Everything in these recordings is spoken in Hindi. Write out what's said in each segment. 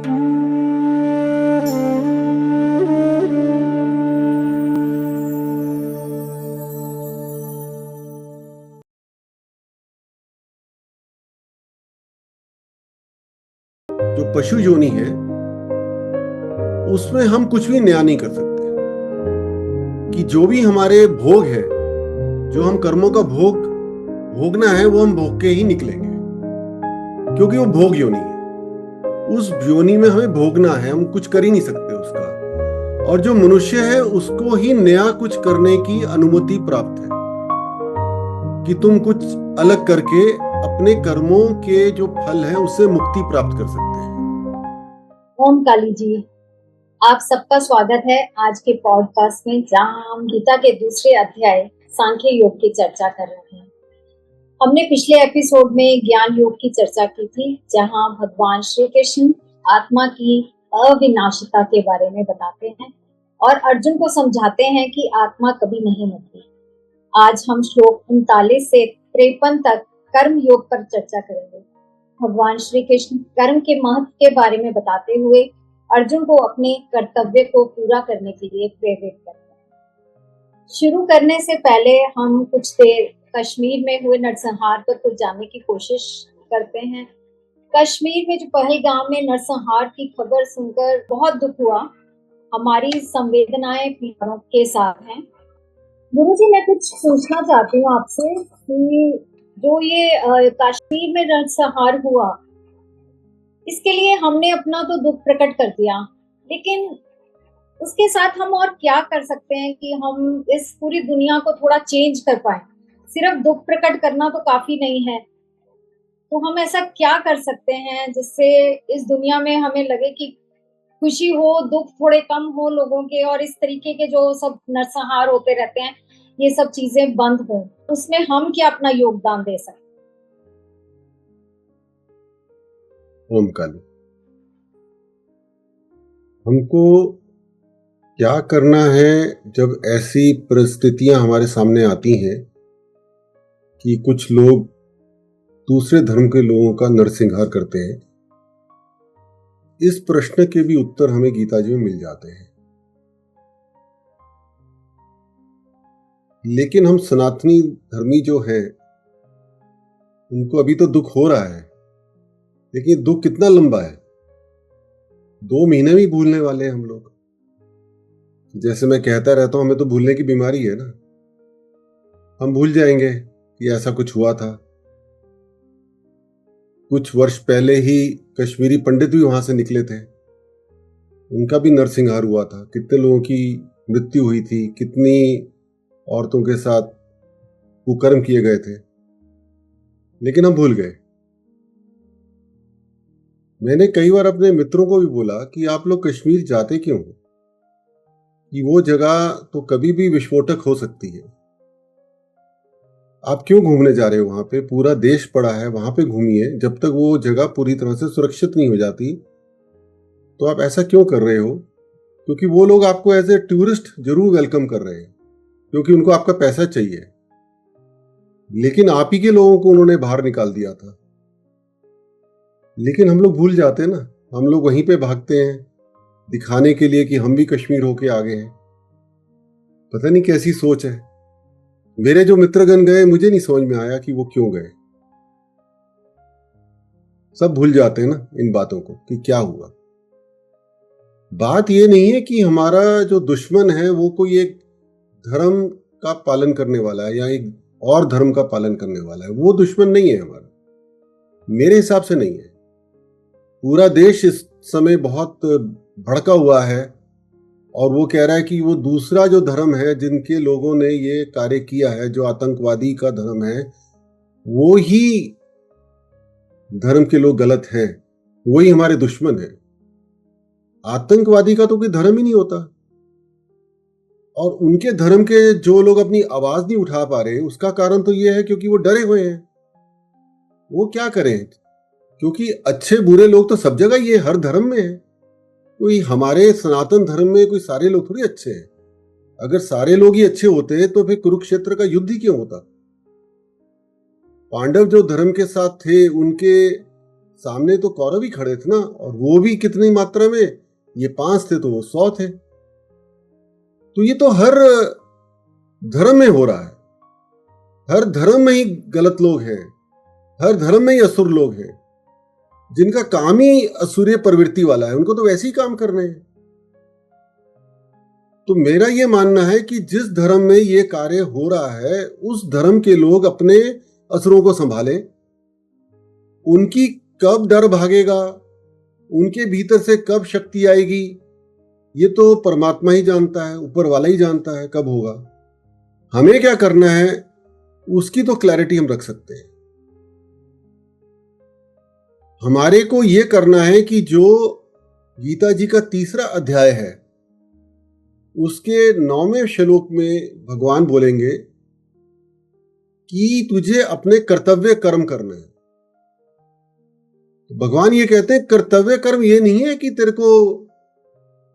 जो पशु योनि है उसमें हम कुछ भी नया नहीं कर सकते। कि जो भी हमारे भोग है, जो हम कर्मों का भोग भोगना है, वो हम भोग के ही निकलेंगे, क्योंकि वो भोग योनि है। उस योनि में हमें भोगना है, हम कुछ कर ही नहीं सकते उसका। और जो मनुष्य है उसको ही नया कुछ करने की अनुमति प्राप्त है, कि तुम कुछ अलग करके अपने कर्मों के जो फल है उससे मुक्ति प्राप्त कर सकते हैं। ओम काली जी, आप सबका स्वागत है आज के पॉडकास्ट में, जहां हम गीता के दूसरे अध्याय सांख्य योग की चर्चा कर रहे हैं। हमने पिछले एपिसोड में ज्ञान योग की चर्चा की थी, जहां भगवान श्री कृष्ण आत्मा की अविनाशिता के बारे में बताते हैं और अर्जुन को समझाते हैं कि आत्मा कभी नहीं मरती। आज हम श्लोक 39 से 53 तक कर्म योग पर चर्चा करेंगे। भगवान श्री कृष्ण कर्म के महत्व के बारे में बताते हुए अर्जुन को अपने कर्तव्य को पूरा करने के लिए प्रेरित करते हैं। शुरू करने से पहले हम कुछ देर कश्मीर में हुए नरसंहार पर कुछ जानने की कोशिश करते हैं। कश्मीर में जो पहलगाम में नरसंहार की खबर सुनकर बहुत दुख हुआ। हमारी संवेदनाएं पीड़ितों के साथ हैं। गुरुजी, मैं कुछ पूछना चाहती हूँ आपसे कि जो ये कश्मीर में नरसंहार हुआ, इसके लिए हमने अपना तो दुख प्रकट कर दिया, लेकिन उसके साथ हम और क्या कर सकते हैं कि हम इस पूरी दुनिया को थोड़ा चेंज कर पाए। सिर्फ दुख प्रकट करना तो काफी नहीं है, तो हम ऐसा क्या कर सकते हैं जिससे इस दुनिया में हमें लगे कि खुशी हो, दुख थोड़े कम हो लोगों के, और इस तरीके के जो सब नरसंहार होते रहते हैं ये सब चीजें बंद हो। उसमें हम क्या अपना योगदान दे सकते हैं? ओम काली, हमको क्या करना है जब ऐसी परिस्थितियां हमारे सामने आती हैं कि कुछ लोग दूसरे धर्म के लोगों का नरसंहार करते हैं? इस प्रश्न के भी उत्तर हमें गीता जी में मिल जाते हैं। लेकिन हम सनातनी धर्मी जो हैं उनको अभी तो दुख हो रहा है, लेकिन दुख कितना लंबा है? 2 महीने में भूलने वाले हैं हम लोग। जैसे मैं कहता रहता हूं, हमें तो भूलने की बीमारी है ना। हम भूल जाएंगे कि ऐसा कुछ हुआ था। कुछ वर्ष पहले ही कश्मीरी पंडित भी वहां से निकले थे, उनका भी नरसंहार हुआ था। कितने लोगों की मृत्यु हुई थी, कितनी औरतों के साथ कुकर्म किए गए थे, लेकिन हम भूल गए। मैंने कई बार अपने मित्रों को भी बोला कि आप लोग कश्मीर जाते क्यों हो? कि वो जगह तो कभी भी विस्फोटक हो सकती है। आप क्यों घूमने जा रहे हो वहां पे? पूरा देश पड़ा है, वहां पे घूमिए। जब तक वो जगह पूरी तरह से सुरक्षित नहीं हो जाती तो आप ऐसा क्यों कर रहे हो? क्योंकि वो लोग आपको एज ए टूरिस्ट जरूर वेलकम कर रहे हैं, क्योंकि उनको आपका पैसा चाहिए, लेकिन आप ही के लोगों को उन्होंने बाहर निकाल दिया था। लेकिन हम लोग भूल जाते हैं ना, हम लोग वहीं पे भागते हैं दिखाने के लिए कि हम भी कश्मीर होके आ गए हैं। पता नहीं कैसी सोच है। मेरे जो मित्रगण गए, मुझे नहीं समझ में आया कि वो क्यों गए। सब भूल जाते हैं ना इन बातों को कि क्या हुआ। बात ये नहीं है कि हमारा जो दुश्मन है वो कोई एक धर्म का पालन करने वाला है या एक और धर्म का पालन करने वाला है। वो दुश्मन नहीं है हमारा, मेरे हिसाब से नहीं है। पूरा देश इस समय बहुत भड़का हुआ है और वो कह रहा है कि वो दूसरा जो धर्म है, जिनके लोगों ने ये कार्य किया है, जो आतंकवादी का धर्म है, वो ही धर्म के लोग गलत हैं, वही हमारे दुश्मन है। आतंकवादी का तो कोई धर्म ही नहीं होता। और उनके धर्म के जो लोग अपनी आवाज नहीं उठा पा रहे, उसका कारण तो ये है क्योंकि वो डरे हुए हैं। वो क्या करें? क्योंकि अच्छे बुरे लोग तो सब जगह ही है, हर धर्म में है। कोई हमारे सनातन धर्म में कोई सारे लोग थोड़ी अच्छे हैं। अगर सारे लोग ही अच्छे होते तो फिर कुरुक्षेत्र का युद्ध ही क्यों होता? पांडव जो धर्म के साथ थे, उनके सामने तो कौरव ही खड़े थे ना, और वो भी कितनी मात्रा में, ये 5 थे तो वो 100 थे। तो ये तो हर धर्म में हो रहा है, हर धर्म में ही गलत लोग हैं, हर धर्म में ही असुर लोग हैं, जिनका काम ही असुरीय प्रवृत्ति वाला है, उनको तो वैसे ही काम करने हैं। तो मेरा ये मानना है कि जिस धर्म में ये कार्य हो रहा है उस धर्म के लोग अपने असुरों को संभालें। उनकी कब डर भागेगा, उनके भीतर से कब शक्ति आएगी, ये तो परमात्मा ही जानता है, ऊपर वाला ही जानता है कब होगा। हमें क्या करना है उसकी तो क्लैरिटी हम रख सकते हैं। हमारे को यह करना है कि जो गीता जी का 3रा अध्याय है उसके 9वें श्लोक में भगवान बोलेंगे कि तुझे अपने कर्तव्य कर्म करना है। तो भगवान ये कहते हैं कर्तव्य कर्म ये नहीं है कि तेरे को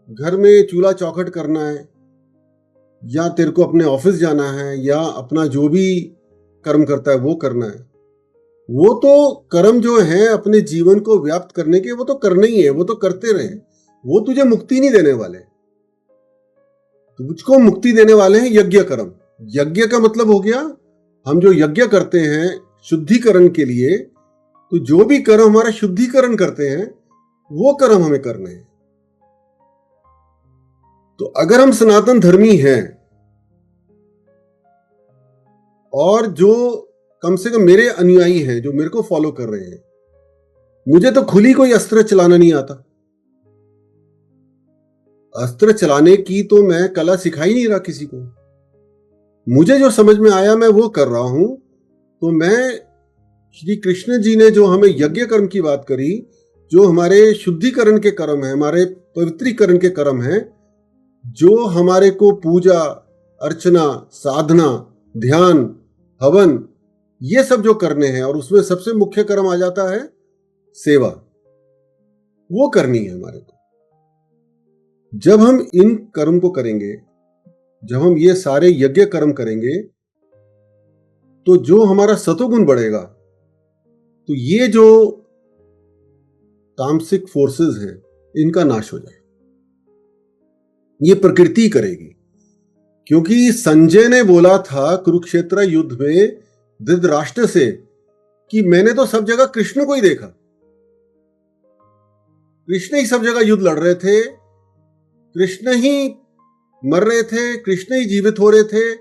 घर में चूल्हा चौखट करना है, या तेरे को अपने ऑफिस जाना है, या अपना जो भी कर्म करता है वो करना है। वो तो कर्म जो है अपने जीवन को व्याप्त करने के, वो तो करना ही है, वो तो करते रहे। वो तुझे मुक्ति नहीं देने वाले। तुझको मुक्ति देने वाले हैं यज्ञ कर्म। यज्ञ का मतलब हो गया हम जो यज्ञ करते हैं शुद्धिकरण के लिए, तो जो भी कर्म हमारा शुद्धिकरण करते हैं वो कर्म हमें करने हैं। तो अगर हम सनातन धर्मी हैं और जो कम से कम मेरे अनुयायी हैं, जो मेरे को फॉलो कर रहे हैं, मुझे तो खुली कोई अस्त्र चलाना नहीं आता। अस्त्र चलाने की तो मैं कला सिखा ही नहीं रहा किसी को। मुझे जो समझ में आया मैं वो कर रहा हूं। तो मैं श्री कृष्ण जी ने जो हमें यज्ञ कर्म की बात करी, जो हमारे शुद्धिकरण के कर्म है, हमारे पवित्रीकरण के कर्म है, जो हमारे को पूजा अर्चना साधना ध्यान हवन ये सब जो करने हैं, और उसमें सबसे मुख्य कर्म आ जाता है सेवा, वो करनी है हमारे को। जब हम इन कर्म को करेंगे, जब हम ये सारे यज्ञ कर्म करेंगे, तो जो हमारा सतोगुण बढ़ेगा, तो ये जो तामसिक फोर्सेस हैं इनका नाश हो जाएगा। ये प्रकृति करेगी। क्योंकि संजय ने बोला था कुरुक्षेत्र युद्ध में धृतराष्ट्र से कि मैंने तो सब जगह कृष्ण को ही देखा, कृष्ण ही सब जगह युद्ध लड़ रहे थे, कृष्ण ही मर रहे थे, कृष्ण ही जीवित हो रहे थे,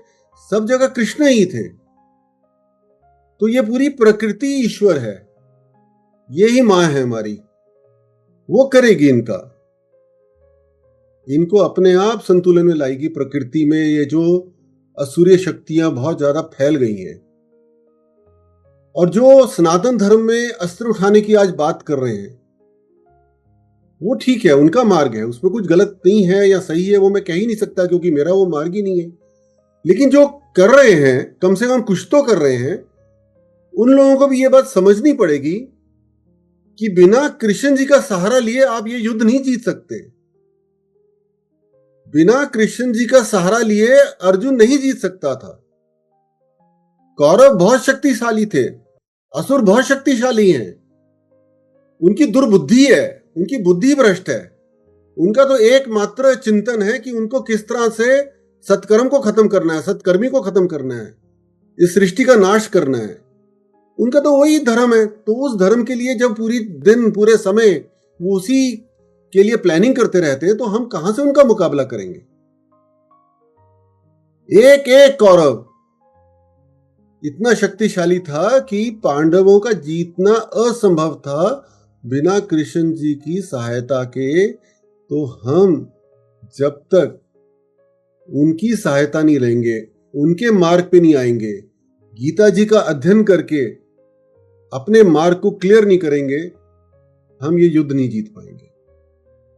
सब जगह कृष्ण ही थे। तो ये पूरी प्रकृति ईश्वर है, ये ही मां है हमारी, वो करेगी इनको अपने आप संतुलन में लाएगी। प्रकृति में ये जो असुरीय शक्तियां बहुत ज्यादा फैल गई हैं, और जो सनातन धर्म में अस्त्र उठाने की आज बात कर रहे हैं, वो ठीक है, उनका मार्ग है, उसमें कुछ गलत नहीं है या सही है वो मैं कह ही नहीं सकता, क्योंकि मेरा वो मार्ग ही नहीं है। लेकिन जो कर रहे हैं, कम से कम कुछ तो कर रहे हैं, उन लोगों को भी ये बात समझनी पड़ेगी कि बिना कृष्ण जी का सहारा लिए आप ये युद्ध नहीं जीत सकते। बिना कृष्ण जी का सहारा लिए अर्जुन नहीं जीत सकता था। कौरव बहुत शक्तिशाली थे, असुर बहुत शक्तिशाली हैं, उनकी दुर्बुद्धि है, उनकी बुद्धि भ्रष्ट है। उनका तो एकमात्र चिंतन है कि उनको किस तरह से सत्कर्म को खत्म करना है, सत्कर्मी को खत्म करना है, इस सृष्टि का नाश करना है। उनका तो वही धर्म है। तो उस धर्म के लिए जब पूरी दिन पूरे समय वो उसी के लिए प्लानिंग करते रहते हैं, तो हम कहां से उनका मुकाबला करेंगे। एक एक कौरव इतना शक्तिशाली था कि पांडवों का जीतना असंभव था बिना कृष्ण जी की सहायता के। तो हम जब तक उनकी सहायता नहीं लेंगे, उनके मार्ग पे नहीं आएंगे, गीता जी का अध्ययन करके अपने मार्ग को क्लियर नहीं करेंगे, हम ये युद्ध नहीं जीत पाएंगे।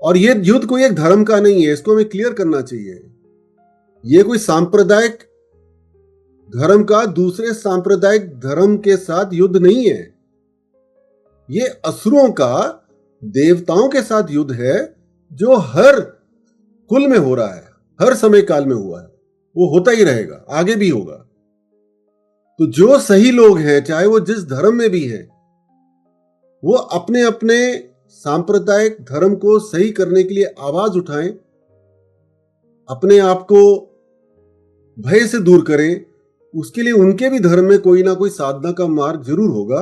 और ये युद्ध कोई एक धर्म का नहीं है, इसको हमें क्लियर करना चाहिए। ये कोई सांप्रदायिक धर्म का दूसरे सांप्रदायिक धर्म के साथ युद्ध नहीं है। ये असुरों का देवताओं के साथ युद्ध है, जो हर कुल में हो रहा है, हर समय काल में हुआ है, वो होता ही रहेगा, आगे भी होगा। तो जो सही लोग हैं, चाहे वो जिस धर्म में भी हैं, वो अपने अपने सांप्रदायिक धर्म को सही करने के लिए आवाज उठाएं, अपने आप को भय से दूर करें। उसके लिए उनके भी धर्म में कोई ना कोई साधना का मार्ग जरूर होगा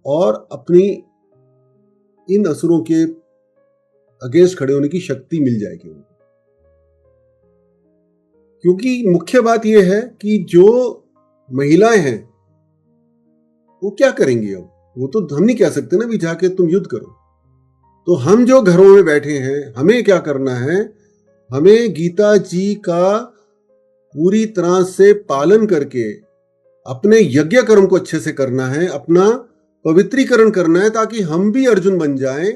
और अपनी इन असुरों के अगेंस्ट खड़े होने की शक्ति मिल जाएगी उनको। क्योंकि मुख्य बात यह है कि जो महिलाएं हैं वो क्या करेंगी अब? वो तो हम नहीं कह सकते ना भी जाके तुम युद्ध करो। तो हम जो घरों में बैठे हैं हमें क्या करना है? हमें गीता जी का पूरी तरह से पालन करके अपने यज्ञ कर्म को अच्छे से करना है, अपना पवित्रीकरण करना है, ताकि हम भी अर्जुन बन जाएं।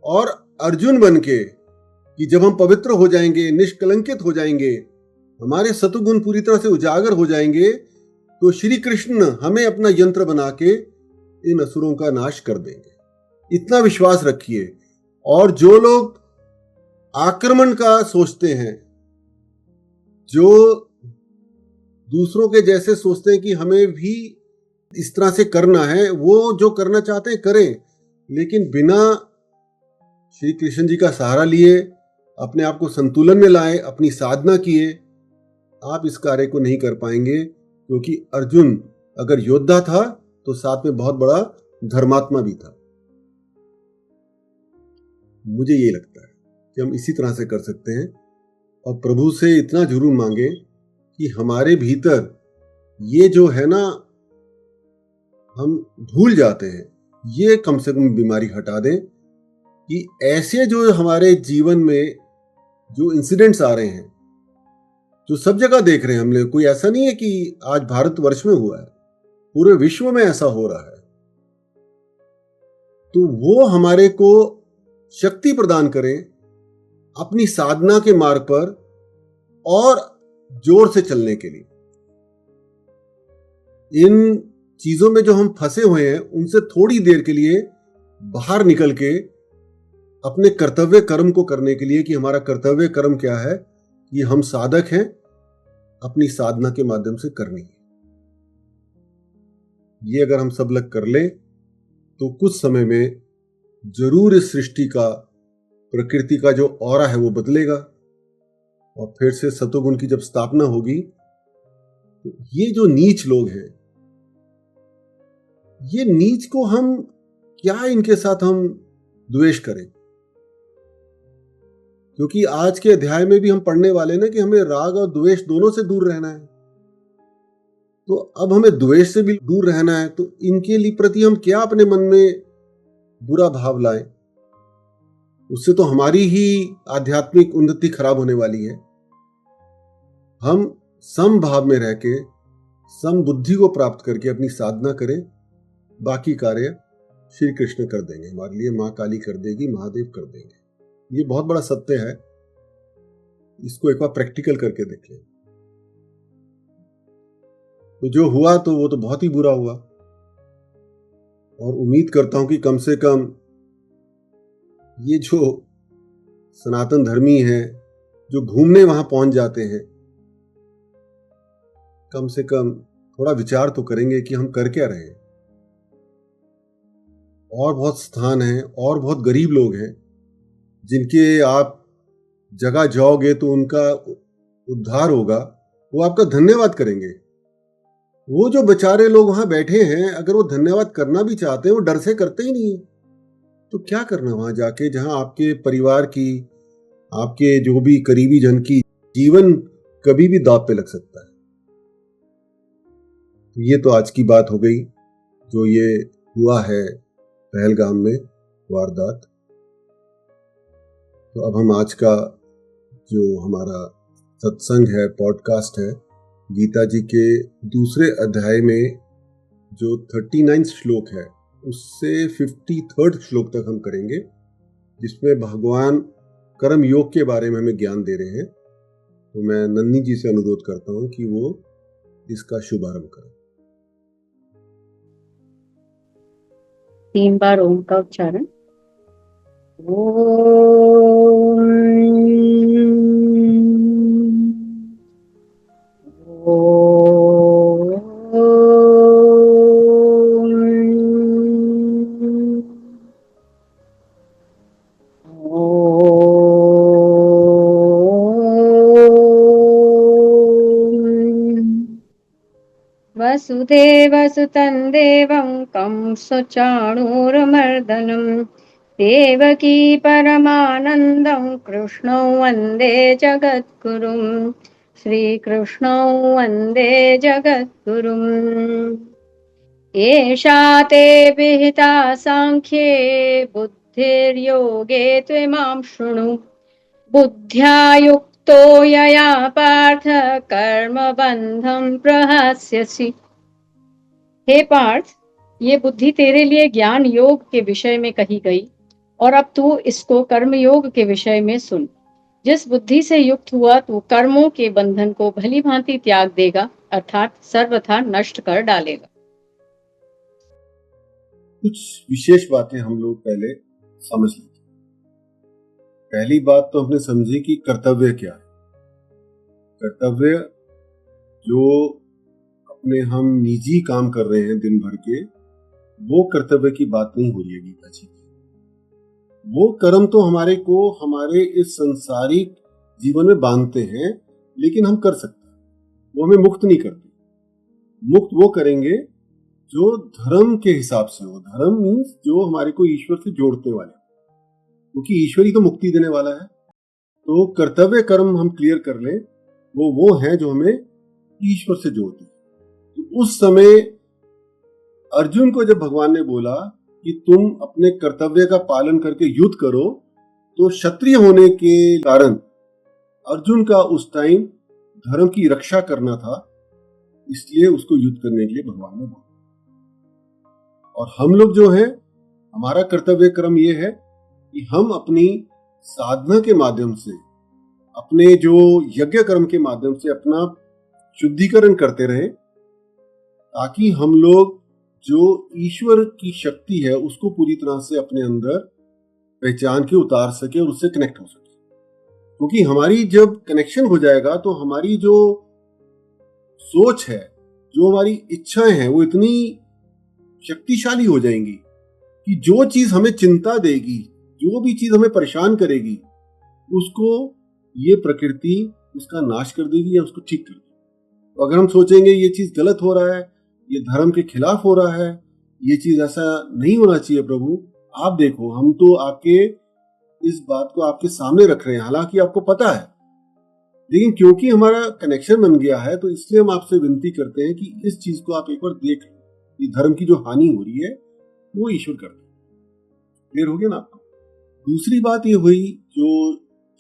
और अर्जुन बन के कि जब हम पवित्र हो जाएंगे, निष्कलंकित हो जाएंगे, हमारे सतुगुण पूरी तरह से उजागर हो जाएंगे, तो श्री कृष्ण हमें अपना यंत्र बना के इन असुरों का नाश कर देंगे। इतना विश्वास रखिए। और जो लोग आक्रमण का सोचते हैं, जो दूसरों के जैसे सोचते हैं कि हमें भी इस तरह से करना है, वो जो करना चाहते हैं करें, लेकिन बिना श्री कृष्ण जी का सहारा लिए, अपने आप को संतुलन में लाए, अपनी साधना किए, आप इस कार्य को नहीं कर पाएंगे। क्योंकि अर्जुन अगर योद्धा था तो साथ में बहुत बड़ा धर्मात्मा भी था। मुझे ये लगता है कि हम इसी तरह से कर सकते हैं और प्रभु से इतना जरूर मांगे कि हमारे भीतर ये जो है ना हम भूल जाते हैं, ये कम से कम बीमारी हटा दें। कि ऐसे जो हमारे जीवन में जो इंसिडेंट्स आ रहे हैं, जो सब जगह देख रहे हैं हम लोग, कोई ऐसा नहीं है कि आज भारतवर्ष में हुआ है, पूरे विश्व में ऐसा हो रहा है, तो वो हमारे को शक्ति प्रदान करें अपनी साधना के मार्ग पर और जोर से चलने के लिए। इन चीजों में जो हम फंसे हुए हैं उनसे थोड़ी देर के लिए बाहर निकल के अपने कर्तव्य कर्म को करने के लिए, कि हमारा कर्तव्य कर्म क्या है, कि हम साधक हैं, अपनी साधना के माध्यम से करनी है। ये अगर हम सब लोग कर लें तो कुछ समय में जरूर इस सृष्टि का, प्रकृति का जो ऑरा है वो बदलेगा और फिर से सतोगुण की जब स्थापना होगी तो ये जो नीच लोग हैं, ये नीच को हम क्या इनके साथ हम द्वेष करें? क्योंकि आज के अध्याय में भी हम पढ़ने वाले ना कि हमें राग और द्वेष दोनों से दूर रहना है। तो अब हमें द्वेष से भी दूर रहना है, तो इनके लिए प्रति हम क्या अपने मन में बुरा भाव लाएं? उससे तो हमारी ही आध्यात्मिक उन्नति खराब होने वाली है। हम सम भाव में रह के सम बुद्धि को प्राप्त करके अपनी साधना करें, बाकी कार्य श्री कृष्ण कर देंगे हमारे लिए, मां काली कर देगी, महादेव कर देंगे। ये बहुत बड़ा सत्य है, इसको एक बार प्रैक्टिकल करके देख लें। तो जो हुआ तो वो तो बहुत ही बुरा हुआ, और उम्मीद करता हूं कि कम से कम ये जो सनातन धर्मी हैं जो घूमने वहां पहुंच जाते हैं, कम से कम थोड़ा विचार तो करेंगे कि हम कर क्या रहे हैं। और बहुत स्थान हैं और बहुत गरीब लोग हैं जिनके आप जगह जाओगे तो उनका उद्धार होगा, वो आपका धन्यवाद करेंगे। वो जो बेचारे लोग वहां बैठे हैं, अगर वो धन्यवाद करना भी चाहते हैं वो डर से करते ही नहीं है। तो क्या करना वहां जाके, जहां आपके परिवार की, आपके जो भी करीबी जन की जीवन कभी भी दांव पे लग सकता है। तो ये तो आज की बात हो गई जो ये हुआ है पहलगाम में वारदात। तो अब हम आज का जो हमारा सत्संग है, पॉडकास्ट है, गीता जी के दूसरे अध्याय में जो 39 श्लोक है उससे 53rd श्लोक तक हम करेंगे, जिसमें भगवान कर्म योग के बारे में हमें ज्ञान दे रहे हैं। तो मैं नन्नी जी से अनुरोध करता हूं कि वो इसका शुभारंभ करें। 3 बार ओम का उच्चारण। वसुदेवसुतं देवं कंसचाणूरमर्दनं देवकी परमानन्दं कृष्णौ वन्दे जगद्गुरुं श्रीकृष्णौ वन्दे जगद्गुरुम्। एषा ते विहिता साङ्ख्ये बुद्धिर्योगे त्विमां शृणु बुद्ध्या युक्तो यया पार्थ कर्मबन्धं प्रहास्यसि। हे पार्थ, ये बुद्धि तेरे लिए ज्ञान योग के विषय में कही गई और अब तू इसको कर्म योग के विषय में सुन। जिस बुद्धि से युक्त हुआ तू कर्मों के बंधन को भली भांति त्याग देगा अर्थात सर्वथा नष्ट कर डालेगा। कुछ विशेष बातें हम लोग पहले समझ लेते। पहली बात तो हमने समझी कि कर्तव्य क्या है। कर्तव्य जो अपने हम निजी काम कर रहे हैं दिन भर के, वो कर्तव्य की बात नहीं हो रही है गीता जी। वो कर्म तो हमारे को हमारे इस संसारिक जीवन में बांधते हैं, लेकिन हम कर सकते हैं, वो हमें मुक्त नहीं करते। मुक्त वो करेंगे जो धर्म के हिसाब से हो। धर्म मीन्स जो हमारे को ईश्वर से जोड़ते वाले, क्योंकि ईश्वर ही तो मुक्ति देने वाला है। तो कर्तव्य कर्म हम क्लियर कर लें, वो है जो हमें ईश्वर से जोड़ते हैं। तो उस समय अर्जुन को जब भगवान ने बोला कि तुम अपने कर्तव्य का पालन करके युद्ध करो, तो क्षत्रिय होने के कारण अर्जुन का उस टाइम धर्म की रक्षा करना था, इसलिए उसको युद्ध करने के लिए भगवान ने बोला। और हम लोग जो है, हमारा कर्तव्य क्रम ये है कि हम अपनी साधना के माध्यम से, अपने जो यज्ञ कर्म के माध्यम से अपना शुद्धिकरण करते रहें, ताकि हम लोग जो ईश्वर की शक्ति है उसको पूरी तरह से अपने अंदर पहचान के उतार सके और उससे कनेक्ट हो सके। क्योंकि हमारी जब कनेक्शन हो जाएगा तो हमारी जो सोच है, जो हमारी इच्छाएं हैं, वो इतनी शक्तिशाली हो जाएंगी कि जो चीज हमें चिंता देगी, जो भी चीज हमें परेशान करेगी, उसको ये प्रकृति उसका नाश कर देगी या उसको ठीक कर देगी। तो अगर हम सोचेंगे ये चीज गलत हो रहा है, ये धर्म के खिलाफ हो रहा है, ये चीज ऐसा नहीं होना चाहिए, प्रभु आप देखो, हम तो आपके इस बात को आपके सामने रख रहे हैं, हालांकि आपको पता है, लेकिन क्योंकि हमारा कनेक्शन बन गया है, तो इसलिए हम आपसे विनती करते हैं कि इस चीज को आप एक बार देख लो, ये धर्म की जो हानि हो रही है वो ईश्वर करते हैं। क्लियर हो गया ना आपको? दूसरी बात ये हुई, जो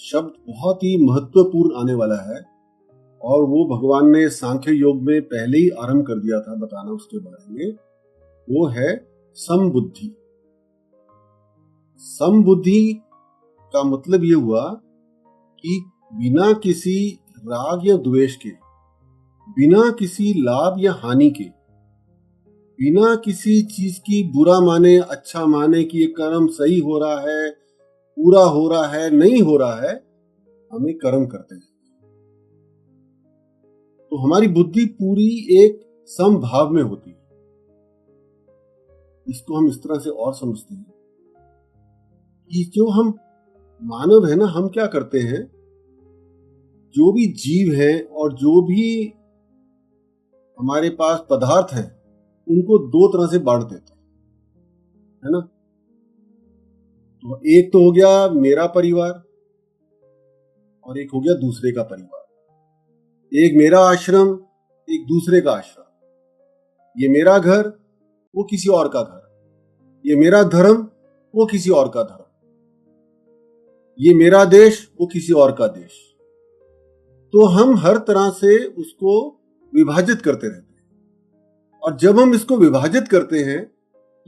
शब्द बहुत ही महत्वपूर्ण आने वाला है, और वो भगवान ने सांख्य योग में पहले ही आरंभ कर दिया था बताना उसके बारे में, वो है समबुद्धि। समबुद्धि का मतलब ये हुआ कि बिना किसी राग या द्वेष के, बिना किसी लाभ या हानि के, बिना किसी चीज की बुरा माने अच्छा माने कि ये कर्म सही हो रहा है, पूरा हो रहा है, नहीं हो रहा है, हमें कर्म करते हैं। तो हमारी बुद्धि पूरी एक समभाव में होती है। इसको हम इस तरह से और समझते हैं कि जो हम मानव है ना, हम क्या करते हैं, जो भी जीव है और जो भी हमारे पास पदार्थ है, उनको दो तरह से बांट देते हैं, है ना। तो एक तो हो गया मेरा परिवार और एक हो गया दूसरे का परिवार। एक मेरा आश्रम, एक दूसरे का आश्रम। ये मेरा घर, वो किसी और का घर। ये मेरा धर्म, वो किसी और का धर्म। ये मेरा देश, वो किसी और का देश। तो हम हर तरह से उसको विभाजित करते रहते हैं, और जब हम इसको विभाजित करते हैं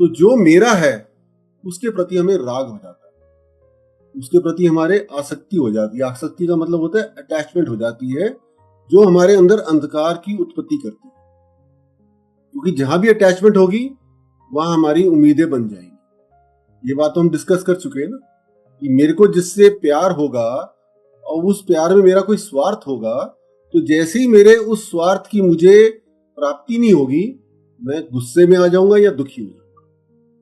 तो जो मेरा है उसके प्रति हमें राग हो जाता है, उसके प्रति हमारे आसक्ति हो जाती है। आसक्ति का मतलब होता है अटैचमेंट हो जाती है, जो हमारे अंदर अंधकार की उत्पत्ति करती है। क्योंकि जहां भी अटैचमेंट होगी वहां हमारी उम्मीदें बन जाएंगी। ये बात तो हम डिस्कस कर चुके हैं ना, कि मेरे को जिससे प्यार होगा और उस प्यार में मेरा कोई स्वार्थ होगा, तो जैसे ही मेरे उस स्वार्थ की मुझे प्राप्ति नहीं होगी, मैं गुस्से में आ जाऊंगा या दुखी हो जाऊंगा,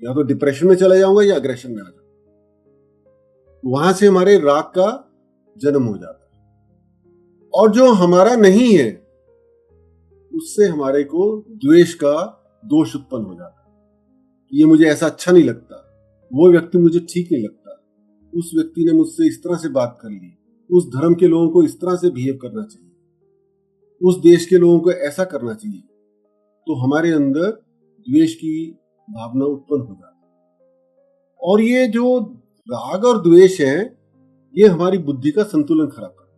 या तो डिप्रेशन में चला जाऊंगा या अग्रेशन में आ जाऊंगा। वहां से हमारे राग का जन्म हो जाता है। और जो हमारा नहीं है, उससे हमारे को द्वेष का दोष उत्पन्न हो जाता है। ये मुझे ऐसा अच्छा नहीं लगता, वो व्यक्ति मुझे ठीक नहीं लगता, उस व्यक्ति ने मुझसे इस तरह से बात कर ली, उस धर्म के लोगों को इस तरह से बिहेव करना चाहिए, उस देश के लोगों को ऐसा करना चाहिए। तो हमारे अंदर द्वेष की भावना उत्पन्न हो जाती है। और ये जो राग और द्वेष है, ये हमारी बुद्धि का संतुलन खराब करता है।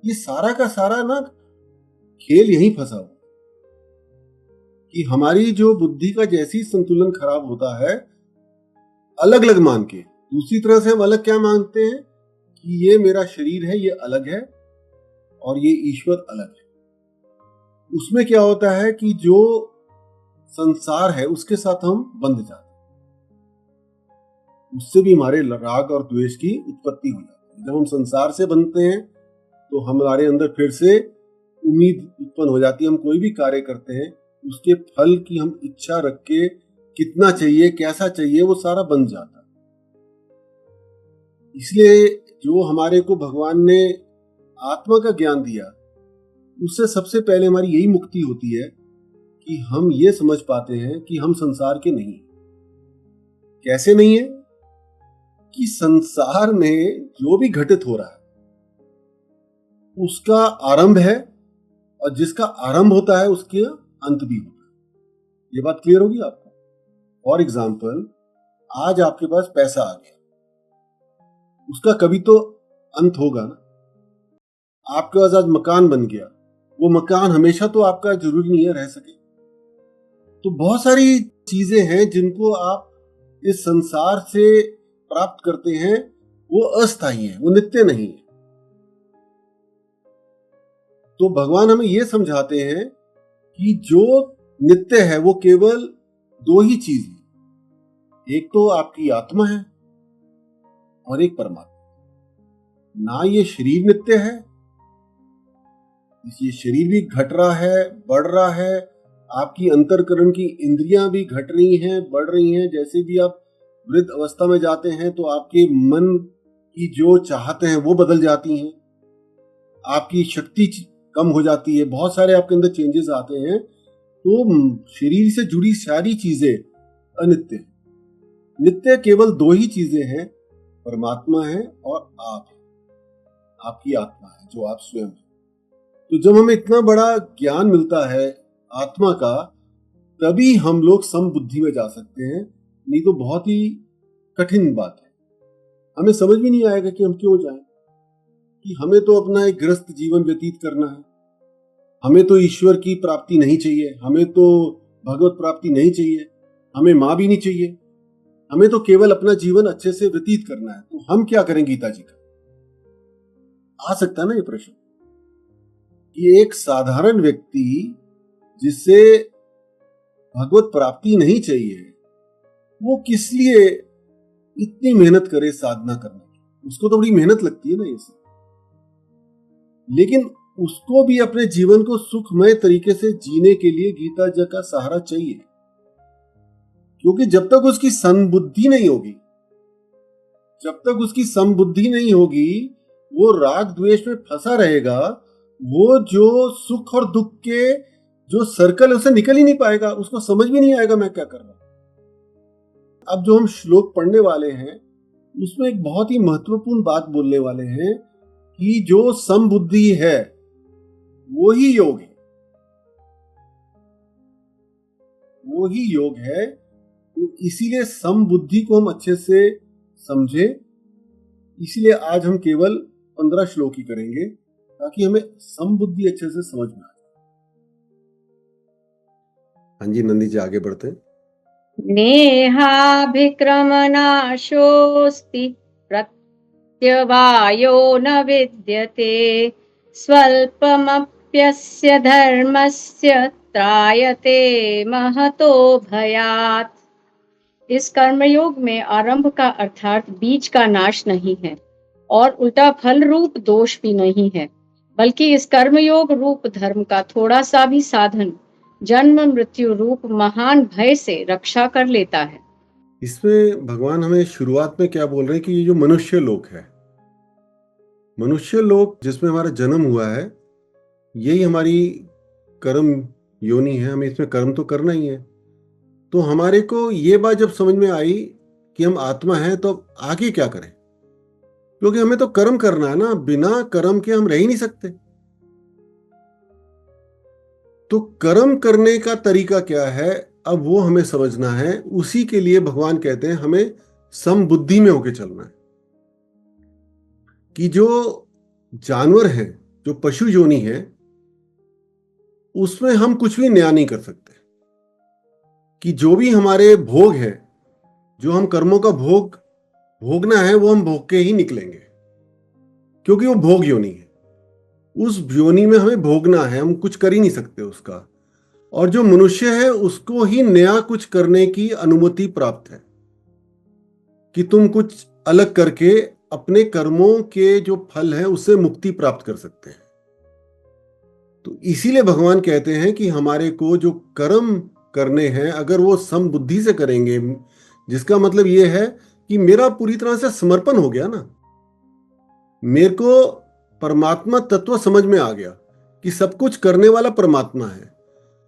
ये सारा का सारा ना खेल यहीं फंसा हुआ कि हमारी जो बुद्धि का जैसी संतुलन खराब होता है, अलग अलग मान के, दूसरी तरह से हम अलग क्या मानते हैं कि ये मेरा शरीर है, ये अलग है, और ये ईश्वर अलग है। उसमें क्या होता है कि जो संसार है उसके साथ हम बंध जाते हैं, उससे भी हमारे राग और द्वेष की उत्पत्ति हो जाती है। जब हम संसार से बनते हैं तो हमारे अंदर फिर से उम्मीद उत्पन्न हो जाती है। हम कोई भी कार्य करते हैं, उसके फल की हम इच्छा रख के कितना चाहिए, कैसा चाहिए, वो सारा बन जाता है। इसलिए जो हमारे को भगवान ने आत्मा का ज्ञान दिया, उससे सबसे पहले हमारी यही मुक्ति होती है कि हम ये समझ पाते हैं कि हम संसार के नहीं हैं। कैसे नहीं है? कि संसार में जो भी घटित हो रहा है उसका आरंभ है, और जिसका आरंभ होता है उसके अंत भी होता है। ये बात क्लियर होगी आपको? फॉर एग्जाम्पल, आज आपके पास पैसा आ गया, उसका कभी तो अंत होगा ना। आपके पास आज मकान बन गया, वो मकान हमेशा तो आपका जरूरी नहीं है रह सके। तो बहुत सारी चीजें हैं जिनको आप इस संसार से प्राप्त करते हैं, वो अस्थायी है, वो नित्य नहीं है। तो भगवान हमें ये समझाते हैं कि जो नित्य है वो केवल दो ही चीज है, एक तो आपकी आत्मा है और एक परमात्मा। ना ये शरीर नित्य है, ये शरीर भी घट रहा है, बढ़ रहा है, आपकी अंतरकरण की इंद्रियां भी घट रही हैं, बढ़ रही हैं। जैसे भी आप वृद्ध अवस्था में जाते हैं तो आपके मन की जो चाहते हैं वो बदल जाती हैं, आपकी शक्ति कम हो जाती है, बहुत सारे आपके अंदर चेंजेस आते हैं। तो शरीर से जुड़ी सारी चीजें अनित्य हैं। नित्य केवल दो ही चीजें हैं, परमात्मा है और आप है, आपकी आत्मा है जो आप स्वयं है। तो जब हमें इतना बड़ा ज्ञान मिलता है आत्मा का, तभी हम लोग समबुद्धि में जा सकते हैं, नहीं तो बहुत ही कठिन बात है। हमें समझ भी नहीं आएगा कि हम क्यों जाएं, कि हमें तो अपना एक गृहस्थ जीवन व्यतीत करना है, हमें तो ईश्वर की प्राप्ति नहीं चाहिए, हमें तो भगवत प्राप्ति नहीं चाहिए, हमें मां भी नहीं चाहिए, हमें तो केवल अपना जीवन अच्छे से व्यतीत करना है। तो हम क्या करें? गीता जी का आ सकता है ना ये प्रश्न कि एक साधारण व्यक्ति जिसे भगवत प्राप्ति नहीं चाहिए, वो किस लिए इतनी मेहनत करे साधना करने की? उसको तो बड़ी मेहनत लगती है ना ये सब, लेकिन उसको भी अपने जीवन को सुखमय तरीके से जीने के लिए गीता जी का सहारा चाहिए। क्योंकि जब तक उसकी संबुद्धि नहीं होगी, वो राग द्वेष में फंसा रहेगा। वो जो सुख और दुख के जो सर्कल है उसे निकल ही नहीं पाएगा, उसको समझ भी नहीं आएगा मैं क्या कर रहा हूं। अब जो हम श्लोक पढ़ने वाले हैं उसमें एक बहुत ही महत्वपूर्ण बात बोलने वाले हैं कि जो समबुद्धि है वो ही योग है, वो ही योग है। तो इसीलिए समबुद्धि को हम अच्छे से समझे, इसीलिए आज हम केवल 15 श्लोक ही करेंगे ताकि हमें समबुद्धि अच्छे से समझ में आए। हाँ जी नंदी जी, आगे बढ़ते हैं। नेहाभिक्रमनाशोऽस्ति प्रत्यवायो न विद्यते स्वल्पमप्यस्य धर्मस्य त्रायते महतो भयात्। इस कर्मयोग में आरंभ का अर्थात बीज का नाश नहीं है और उल्टा फल रूप दोष भी नहीं है, बल्कि इस कर्मयोग रूप धर्म का थोड़ा सा भी साधन जन्म मृत्यु रूप महान भय से रक्षा कर लेता है। इसमें भगवान हमें शुरुआत में क्या बोल रहे हैं कि ये जो मनुष्य लोक है, मनुष्य लोक जिसमें हमारा जन्म हुआ है, यही हमारी कर्म योनि है, हमें इसमें कर्म तो करना ही है। तो हमारे को ये बात जब समझ में आई कि हम आत्मा हैं, तो आगे क्या करें, क्योंकि हमें तो कर्म करना है ना, बिना कर्म के हम रह ही नहीं सकते। तो कर्म करने का तरीका क्या है, अब वो हमें समझना है। उसी के लिए भगवान कहते हैं हमें समबुद्धि में होके चलना है। कि जो जानवर है, जो पशु योनि है, उसमें हम कुछ भी नया नहीं कर सकते। कि जो भी हमारे भोग है, जो हम कर्मों का भोगना है, वो हम भोग के ही निकलेंगे, क्योंकि वो भोग योनि है। उस योनि में हमें भोगना है, हम कुछ कर ही नहीं सकते उसका। और जो मनुष्य है, उसको ही नया कुछ करने की अनुमति प्राप्त है, कि तुम कुछ अलग करके अपने कर्मों के जो फल है उससे मुक्ति प्राप्त कर सकते हैं। तो इसीलिए भगवान कहते हैं कि हमारे को जो कर्म करने हैं, अगर वो समबुद्धि से करेंगे, जिसका मतलब ये है कि मेरा पूरी तरह से समर्पण हो गया ना, मेरे को परमात्मा तत्व समझ में आ गया कि सब कुछ करने वाला परमात्मा है,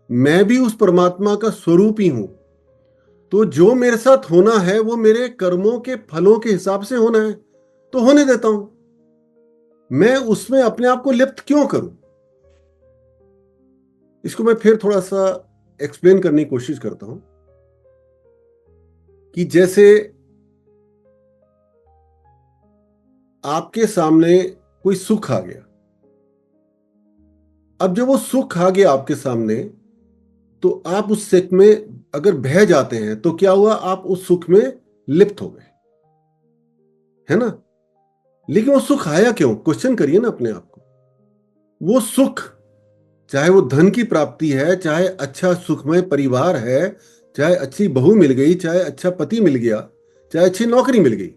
मैं भी उस परमात्मा का स्वरूप ही हूं। तो जो मेरे साथ होना है वो मेरे कर्मों के फलों के हिसाब से होना है, तो होने देता हूं। मैं उसमें अपने आप को लिप्त क्यों करूं? इसको मैं फिर थोड़ा सा एक्सप्लेन करने की कोशिश करता हूं। कि जैसे आपके सामने कोई सुख आ गया, अब जब वो सुख आ गया आपके सामने, तो आप उस सुख में अगर बह जाते हैं, तो क्या हुआ, आप उस सुख में लिप्त हो गए, है ना। लेकिन वो सुख आया क्यों, क्वेश्चन करिए ना अपने आप को। वो सुख, चाहे वो धन की प्राप्ति है, चाहे अच्छा सुखमय परिवार है, चाहे अच्छी बहू मिल गई, चाहे अच्छा पति मिल गया, चाहे अच्छी नौकरी मिल गई,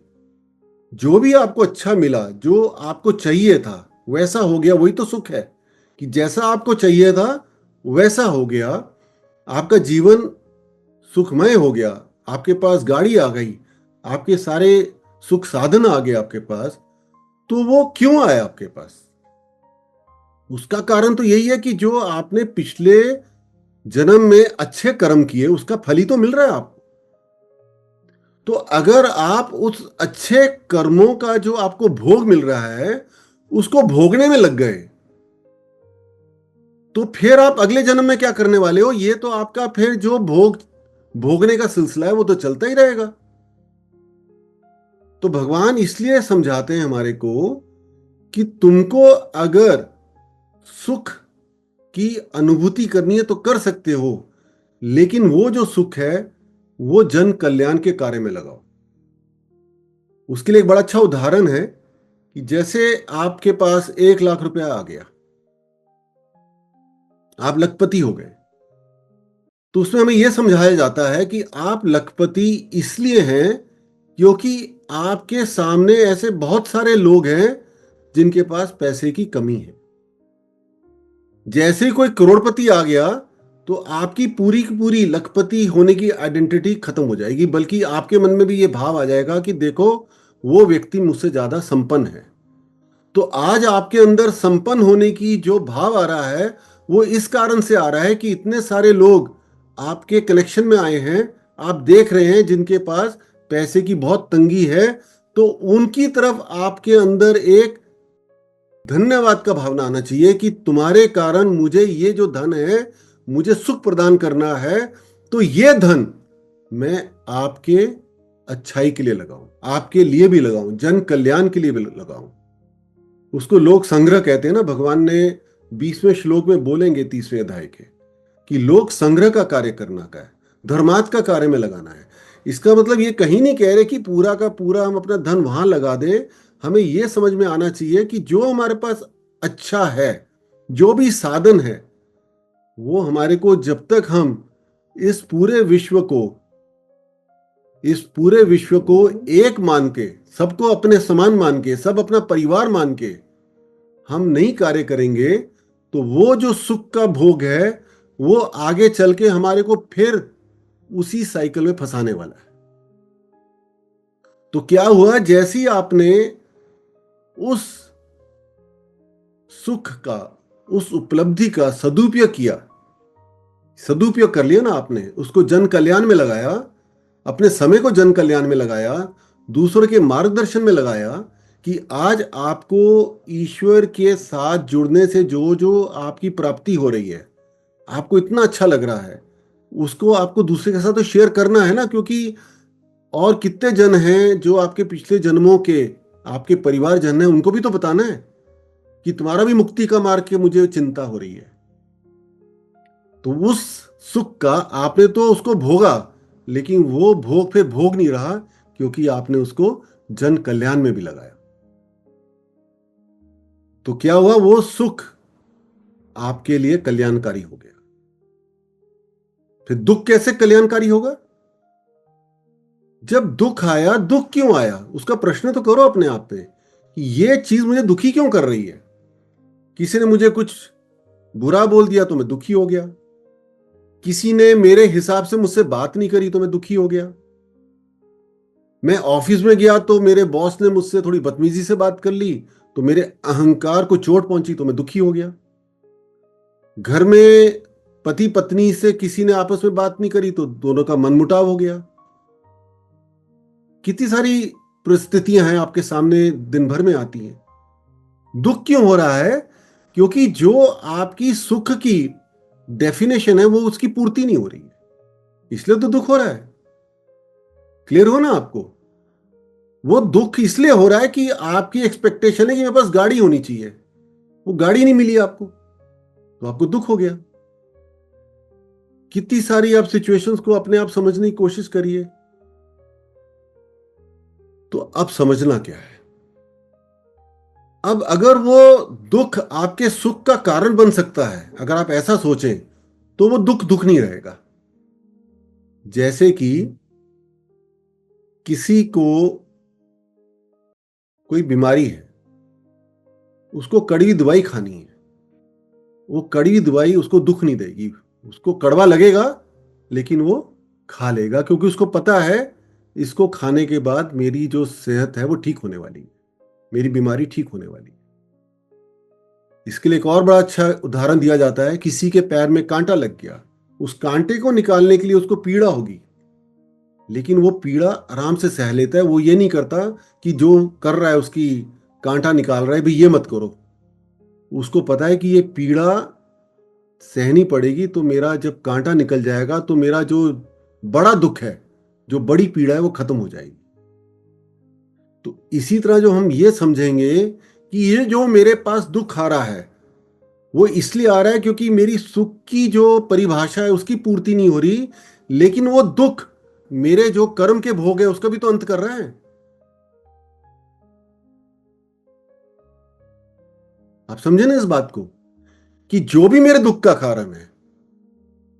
जो भी आपको अच्छा मिला, जो आपको चाहिए था वैसा हो गया, वही तो सुख है। कि जैसा आपको चाहिए था वैसा हो गया, आपका जीवन सुखमय हो गया, आपके पास गाड़ी आ गई, आपके सारे सुख साधन आ गए आपके पास। तो वो क्यों आया आपके पास? उसका कारण तो यही है कि जो आपने पिछले जन्म में अच्छे कर्म किए, उसका फल ही तो मिल रहा है आपको। तो अगर आप उस अच्छे कर्मों का जो आपको भोग मिल रहा है, उसको भोगने में लग गए, तो फिर आप अगले जन्म में क्या करने वाले हो? ये तो आपका फिर जो भोगने का सिलसिला है वो तो चलता ही रहेगा। तो भगवान इसलिए समझाते हैं हमारे को कि तुमको अगर सुख की अनुभूति करनी है तो कर सकते हो, लेकिन वो जो सुख है वो जन कल्याण के कार्य में लगाओ। उसके लिए एक बड़ा अच्छा उदाहरण है कि जैसे आपके पास 1 लाख रुपया आ गया, आप लखपति हो गए, तो उसमें हमें यह समझाया जाता है कि आप लखपति इसलिए हैं क्योंकि आपके सामने ऐसे बहुत सारे लोग हैं जिनके पास पैसे की कमी है। जैसे ही कोई करोड़पति आ गया, तो आपकी पूरी की पूरी लखपति होने की आइडेंटिटी खत्म हो जाएगी, बल्कि आपके मन में भी ये भाव आ जाएगा कि देखो वो व्यक्ति मुझसे ज्यादा संपन्न है। तो आज आपके अंदर संपन्न होने की जो भाव आ रहा है, वो इस कारण से आ रहा है कि इतने सारे लोग आपके कनेक्शन में आए हैं, आप देख रहे हैं जिनके पास पैसे की बहुत तंगी है, तो उनकी तरफ आपके अंदर एक धन्यवाद का भावना आना चाहिए कि तुम्हारे कारण मुझे ये जो धन है, मुझे सुख प्रदान करना है, तो ये धन मैं आपके अच्छाई के लिए लगाऊं, आपके लिए भी लगाऊं, जन कल्याण के लिए भी लगाऊं। उसको लोक संग्रह कहते हैं ना। भगवान ने 20वें श्लोक में बोलेंगे 30वें अध्याय के, कि लोक संग्रह का कार्य करना का है, धर्मार्थ का कार्य में लगाना है। इसका मतलब ये कहीं नहीं कह रहे कि पूरा का पूरा हम अपना धन वहां लगा दें। हमें यह समझ में आना चाहिए कि जो हमारे पास अच्छा है, जो भी साधन है, वो हमारे को, जब तक हम इस पूरे विश्व को एक मान के, सबको अपने समान मान के, सब अपना परिवार मान के हम नहीं कार्य करेंगे, तो वो जो सुख का भोग है वो आगे चल के हमारे को फिर उसी साइकिल में फंसाने वाला है। तो क्या हुआ, जैसे ही आपने उस सुख का उस उपलब्धि का सदुपयोग किया, सदुपयोग कर लिया ना आपने, उसको जन कल्याण में लगाया, अपने समय को जन कल्याण में लगाया, दूसरों के मार्गदर्शन में लगाया, कि आज आपको ईश्वर के साथ जुड़ने से जो जो आपकी प्राप्ति हो रही है, आपको इतना अच्छा लग रहा है, उसको आपको दूसरे के साथ तो शेयर करना है ना। क्योंकि और कितने जन हैं जो आपके पिछले जन्मों के आपके परिवार जन हैं, उनको भी तो बताना है कि तुम्हारा भी मुक्ति का मार्ग की मुझे चिंता हो रही है। तो उस सुख का आपने तो उसको भोगा, लेकिन वो भोग फिर भोग नहीं रहा, क्योंकि आपने उसको जन कल्याण में भी लगाया। तो क्या हुआ, वो सुख आपके लिए कल्याणकारी हो गया। फिर दुख कैसे कल्याणकारी होगा? जब दुख आया, दुख क्यों आया, उसका प्रश्न तो करो अपने आप पे, ये चीज मुझे दुखी क्यों कर रही है। किसी ने मुझे कुछ बुरा बोल दिया तो मैं दुखी हो गया, किसी ने मेरे हिसाब से मुझसे बात नहीं करी तो मैं दुखी हो गया, मैं ऑफिस में गया तो मेरे बॉस ने मुझसे थोड़ी बदतमीजी से बात कर ली तो मेरे अहंकार को चोट पहुंची तो मैं दुखी हो गया, घर में पति पत्नी से किसी ने आपस में बात नहीं करी तो दोनों का मनमुटाव हो गया। कितनी सारी परिस्थितियां हैं आपके सामने दिन भर में आती हैं। दुख क्यों हो रहा है? क्योंकि जो आपकी सुख की डेफिनेशन है वो उसकी पूर्ति नहीं हो रही है, इसलिए तो दुख हो रहा है। क्लियर हो ना आपको? वो दुख इसलिए हो रहा है कि आपकी एक्सपेक्टेशन है कि मेरे पास गाड़ी होनी चाहिए, वो गाड़ी नहीं मिली आपको तो आपको दुख हो गया। कितनी सारी आप सिचुएशंस को अपने आप समझने की कोशिश करिए। तो अब समझना क्या है? अब अगर वो दुख आपके सुख का कारण बन सकता है, अगर आप ऐसा सोचें, तो वो दुख दुख नहीं रहेगा। जैसे कि किसी को कोई बीमारी है, उसको कड़वी दवाई खानी है, वो कड़वी दवाई उसको दुख नहीं देगी, उसको कड़वा लगेगा लेकिन वो खा लेगा, क्योंकि उसको पता है इसको खाने के बाद मेरी जो सेहत है वो ठीक होने वाली है, मेरी बीमारी ठीक होने वाली है। इसके लिए एक और बड़ा अच्छा उदाहरण दिया जाता है, किसी के पैर में कांटा लग गया, उस कांटे को निकालने के लिए उसको पीड़ा होगी, लेकिन वो पीड़ा आराम से सह लेता है। वो ये नहीं करता कि जो कर रहा है उसकी कांटा निकाल रहा है भाई ये मत करो, उसको पता है कि ये पीड़ा सहनी पड़ेगी, तो मेरा जब कांटा निकल जाएगा तो मेरा जो बड़ा दुख है, जो बड़ी पीड़ा है वो खत्म हो जाएगी। तो इसी तरह जो हम ये समझेंगे कि ये जो मेरे पास दुख आ रहा है वो इसलिए आ रहा है क्योंकि मेरी सुख की जो परिभाषा है उसकी पूर्ति नहीं हो रही, लेकिन वो दुख मेरे जो कर्म के भोग है उसका भी तो अंत कर रहा है। आप समझे ना इस बात को, कि जो भी मेरे दुख का कारण है,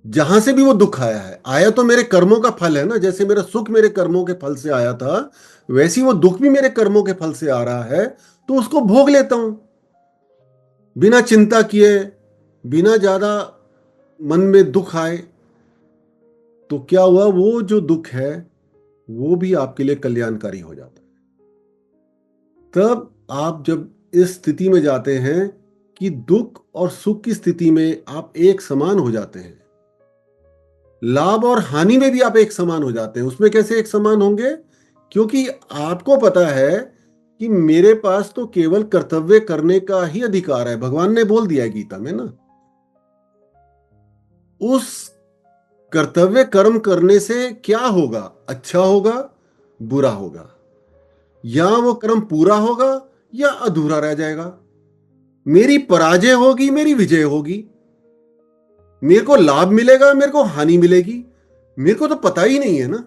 जहां से भी वो दुख आया है, आया तो मेरे कर्मों का फल है ना। जैसे मेरा सुख मेरे कर्मों के फल से आया था, वैसे ही वो दुख भी मेरे कर्मों के फल से आ रहा है, तो उसको भोग लेता हूं बिना चिंता किए, बिना ज्यादा मन में दुख आए। तो क्या हुआ, वो जो दुख है वो भी आपके लिए कल्याणकारी हो जाता है। तब आप जब इस स्थिति में जाते हैं कि दुख और सुख की स्थिति में आप एक समान हो जाते हैं, लाभ और हानि में भी आप एक समान हो जाते हैं। उसमें कैसे एक समान होंगे? क्योंकि आपको पता है कि मेरे पास तो केवल कर्तव्य करने का ही अधिकार है, भगवान ने बोल दिया है गीता में ना। उस कर्तव्य कर्म करने से क्या होगा? अच्छा होगा, बुरा होगा, या वो कर्म पूरा होगा या अधूरा रह जाएगा, मेरी पराजय होगी, मेरी विजय होगी, मेरे को लाभ मिलेगा, मेरे को हानि मिलेगी, मेरे को तो पता ही नहीं है ना।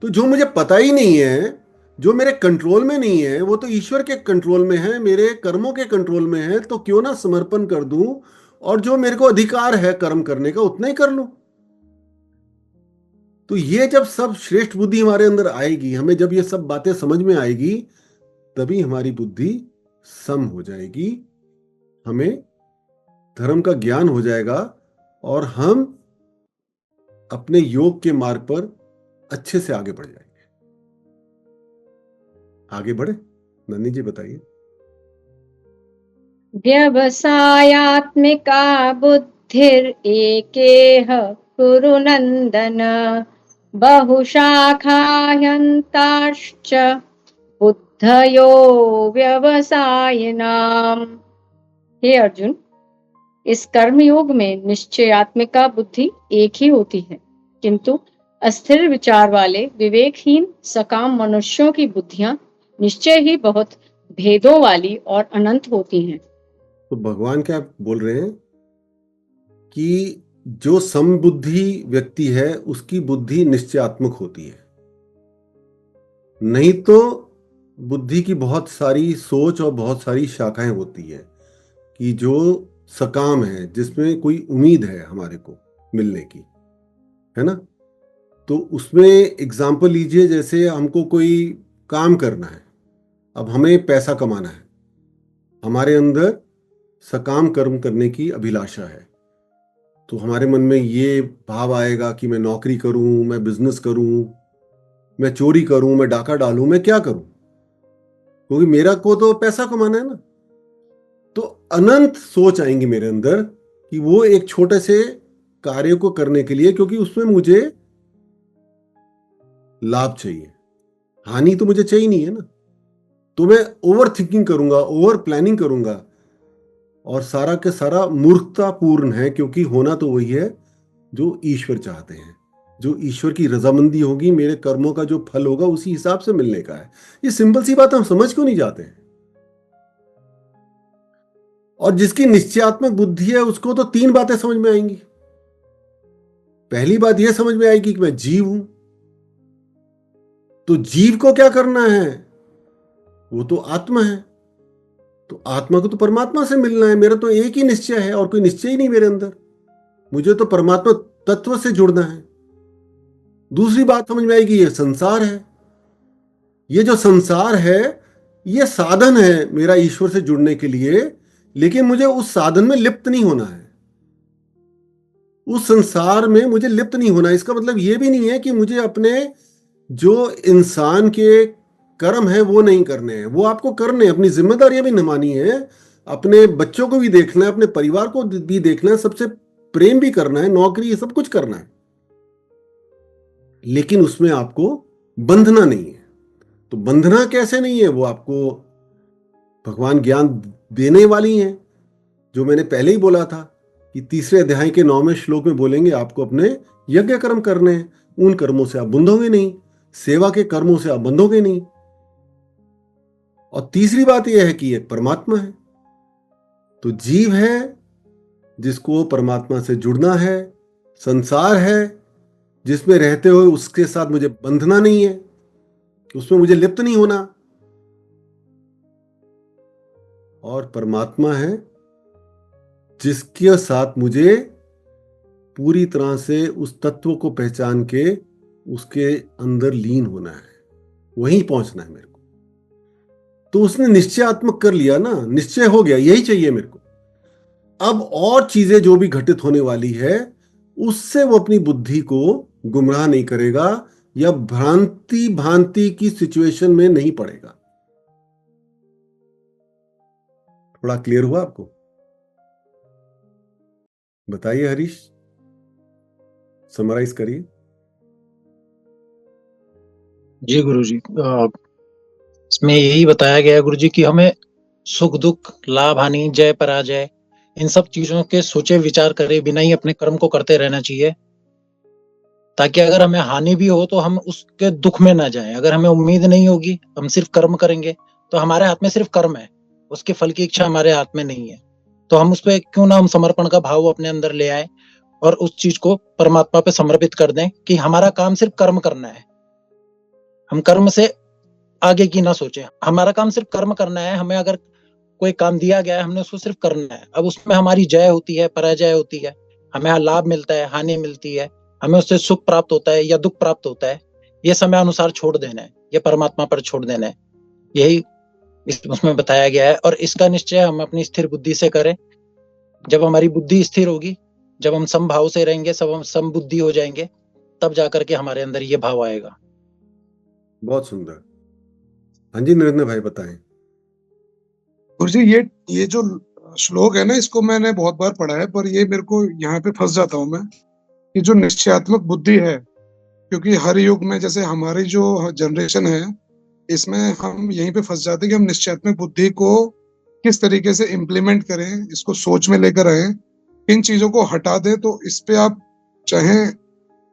तो जो मुझे पता ही नहीं है, जो मेरे कंट्रोल में नहीं है, वो तो ईश्वर के कंट्रोल में है, मेरे कर्मों के कंट्रोल में है। तो क्यों ना समर्पण कर दूं और जो मेरे को अधिकार है कर्म करने का उतना ही कर लूं। तो ये जब सब श्रेष्ठ बुद्धि हमारे अंदर आएगी, हमें जब ये सब बातें समझ में आएगी, तभी हमारी बुद्धि सम हो जाएगी, हमें धर्म का ज्ञान हो जाएगा और हम अपने योग के मार्ग पर अच्छे से आगे बढ़ जाएंगे। आगे बढ़े? नन्नी जी बताइए। व्यवसायात्मिका बुद्धिरेकेह कुरु नन्दन बहुशाखाह्यन्ताश्च बुद्धयो व्यवसायिनाम्। हे अर्जुन, इस कर्मयोग में निश्चयात्मिका बुद्धि एक ही होती है, किंतु अस्थिर विचार वाले विवेकहीन सकाम मनुष्यों की बुद्धियां निश्चय ही बहुत भेदों वाली और अनंत होती हैं। तो भगवान क्या बोल रहे हैं कि जो समबुद्धि व्यक्ति है उसकी बुद्धि निश्चयात्मक होती है, नहीं तो बुद्धि की बहुत सारी सोच और बहुत सारी शाखाएं होती है कि जो सकाम है, जिसमें कोई उम्मीद है हमारे को मिलने की, है ना। तो उसमें एग्जाम्पल लीजिए, जैसे हमको कोई काम करना है, अब हमें पैसा कमाना है, हमारे अंदर सकाम कर्म करने की अभिलाषा है, तो हमारे मन में ये भाव आएगा कि मैं नौकरी करूं, मैं बिजनेस करूं, मैं चोरी करूं, मैं डाका डालूं, मैं क्या करूं, क्योंकि मेरा को तो पैसा कमाना है ना। तो अनंत सोच आएंगी मेरे अंदर कि वो एक छोटे से कार्य को करने के लिए, क्योंकि उसमें मुझे लाभ चाहिए, हानि तो मुझे चाहिए नहीं है ना। तो मैं ओवर थिंकिंग करूंगा, ओवर प्लानिंग करूंगा, और सारा के सारा मूर्खतापूर्ण है, क्योंकि होना तो वही है जो ईश्वर चाहते हैं। जो ईश्वर की रजामंदी होगी, मेरे कर्मों का जो फल होगा उसी हिसाब से मिलने का है। ये सिंपल सी बात हम समझ क्यों नहीं जाते हैं। और जिसकी निश्चयात्मक बुद्धि है उसको तो 3 बातें समझ में आएंगी। पहली बात यह समझ में आएगी कि मैं जीव हूं, तो जीव को क्या करना है, वो तो आत्मा है, तो आत्मा को तो परमात्मा से मिलना है। मेरा तो एक ही निश्चय है और कोई निश्चय ही नहीं मेरे अंदर, मुझे तो परमात्मा तत्व से जुड़ना है। दूसरी बात समझ में आएगी, ये संसार है, ये जो संसार है ये साधन है मेरा ईश्वर से जुड़ने के लिए, लेकिन मुझे उस साधन में लिप्त नहीं होना है, उस संसार में मुझे लिप्त नहीं होना है। इसका मतलब ये भी नहीं है कि मुझे अपने जो इंसान के कर्म है वो नहीं करने हैं, वो आपको करने हैं, अपनी जिम्मेदारियां भी निभानी है, अपने बच्चों को भी देखना है, अपने परिवार को भी देखना है, सबसे प्रेम भी करना है, नौकरी, ये सब कुछ करना है, लेकिन उसमें आपको बंधना नहीं है। तो बंधना कैसे नहीं है, वो आपको भगवान ज्ञान देने वाली हैं, जो मैंने पहले ही बोला था कि तीसरे अध्याय के 9वें श्लोक में बोलेंगे आपको अपने यज्ञ कर्म करने हैं, उन कर्मों से आप बंधोगे नहीं, सेवा के कर्मों से आप बंधोगे नहीं। और तीसरी बात यह है कि एक परमात्मा है, तो जीव है जिसको परमात्मा से जुड़ना है, संसार है जिसमें रहते हुए उसके साथ मुझे बंधना नहीं है, उसमें मुझे लिप्त नहीं होना, और परमात्मा है जिसके साथ मुझे पूरी तरह से उस तत्व को पहचान के उसके अंदर लीन होना है, वहीं पहुंचना है मेरे को। तो उसने निश्चयात्मक कर लिया ना, निश्चय हो गया यही चाहिए मेरे को। अब और चीजें जो भी घटित होने वाली है उससे वो अपनी बुद्धि को गुमराह नहीं करेगा या भ्रांति भांति की सिचुएशन में नहीं पड़ेगा। थोड़ा क्लियर हुआ आपको? बताइए हरीश, समराइज करिए। जी गुरुजी, इसमें यही बताया गया है गुरुजी कि हमें सुख दुख, लाभ हानि, जय पराजय, इन सब चीजों के सोचे विचार करे बिना ही अपने कर्म को करते रहना चाहिए, ताकि अगर हमें हानि भी हो तो हम उसके दुख में ना जाएं। अगर हमें उम्मीद नहीं होगी, हम सिर्फ कर्म करेंगे, तो हमारे हाथ में सिर्फ कर्म है, उसके फल की इच्छा हमारे हाथ में नहीं है। तो हम उस पर क्यों ना हम समर्पण का भाव अपने अंदर ले आए और उस चीज को परमात्मा पे समर्पित कर दें कि हमारा काम सिर्फ कर्म करना है, हम कर्म से आगे की ना सोचें, हमारा काम सिर्फ कर्म करना है। हमें अगर कोई काम दिया गया है, हमने उसको सिर्फ करना है। अब उसमें हमारी जय होती है, पराजय होती है, हमें लाभ मिलता है, हानि मिलती है, हमें उससे सुख प्राप्त होता है या दुख प्राप्त होता है, ये समय अनुसार छोड़ देना है, ये परमात्मा पर छोड़ देना है, यही उसमें बताया गया है। और इसका निश्चय हम अपनी स्थिर बुद्धि से करें। जब हमारी बुद्धि स्थिर होगी, जब हम समभाव से रहेंगे, सब हम सम बुद्धि हो जाएंगे, तब जाकर के हमारे अंदर ये भाव आएगा। बहुत सुंदर। हाँ जी नरेंद्र भाई बताएं। गुरुजी, ये जो श्लोक है ना, इसको मैंने बहुत बार पढ़ा है, पर ये मेरे को यहाँ पे फंस जाता हूँ मैं, कि जो निश्चयात्मक बुद्धि है, क्योंकि हर युग में जैसे हमारी जो जनरेशन है, इसमें हम यहीं पे फंस जाते हैं कि हम निश्चयात्मक बुद्धि को किस तरीके से इम्प्लीमेंट करें, इसको सोच में लेकर आए, किन चीजों को हटा दें। तो इस पे आप चाहें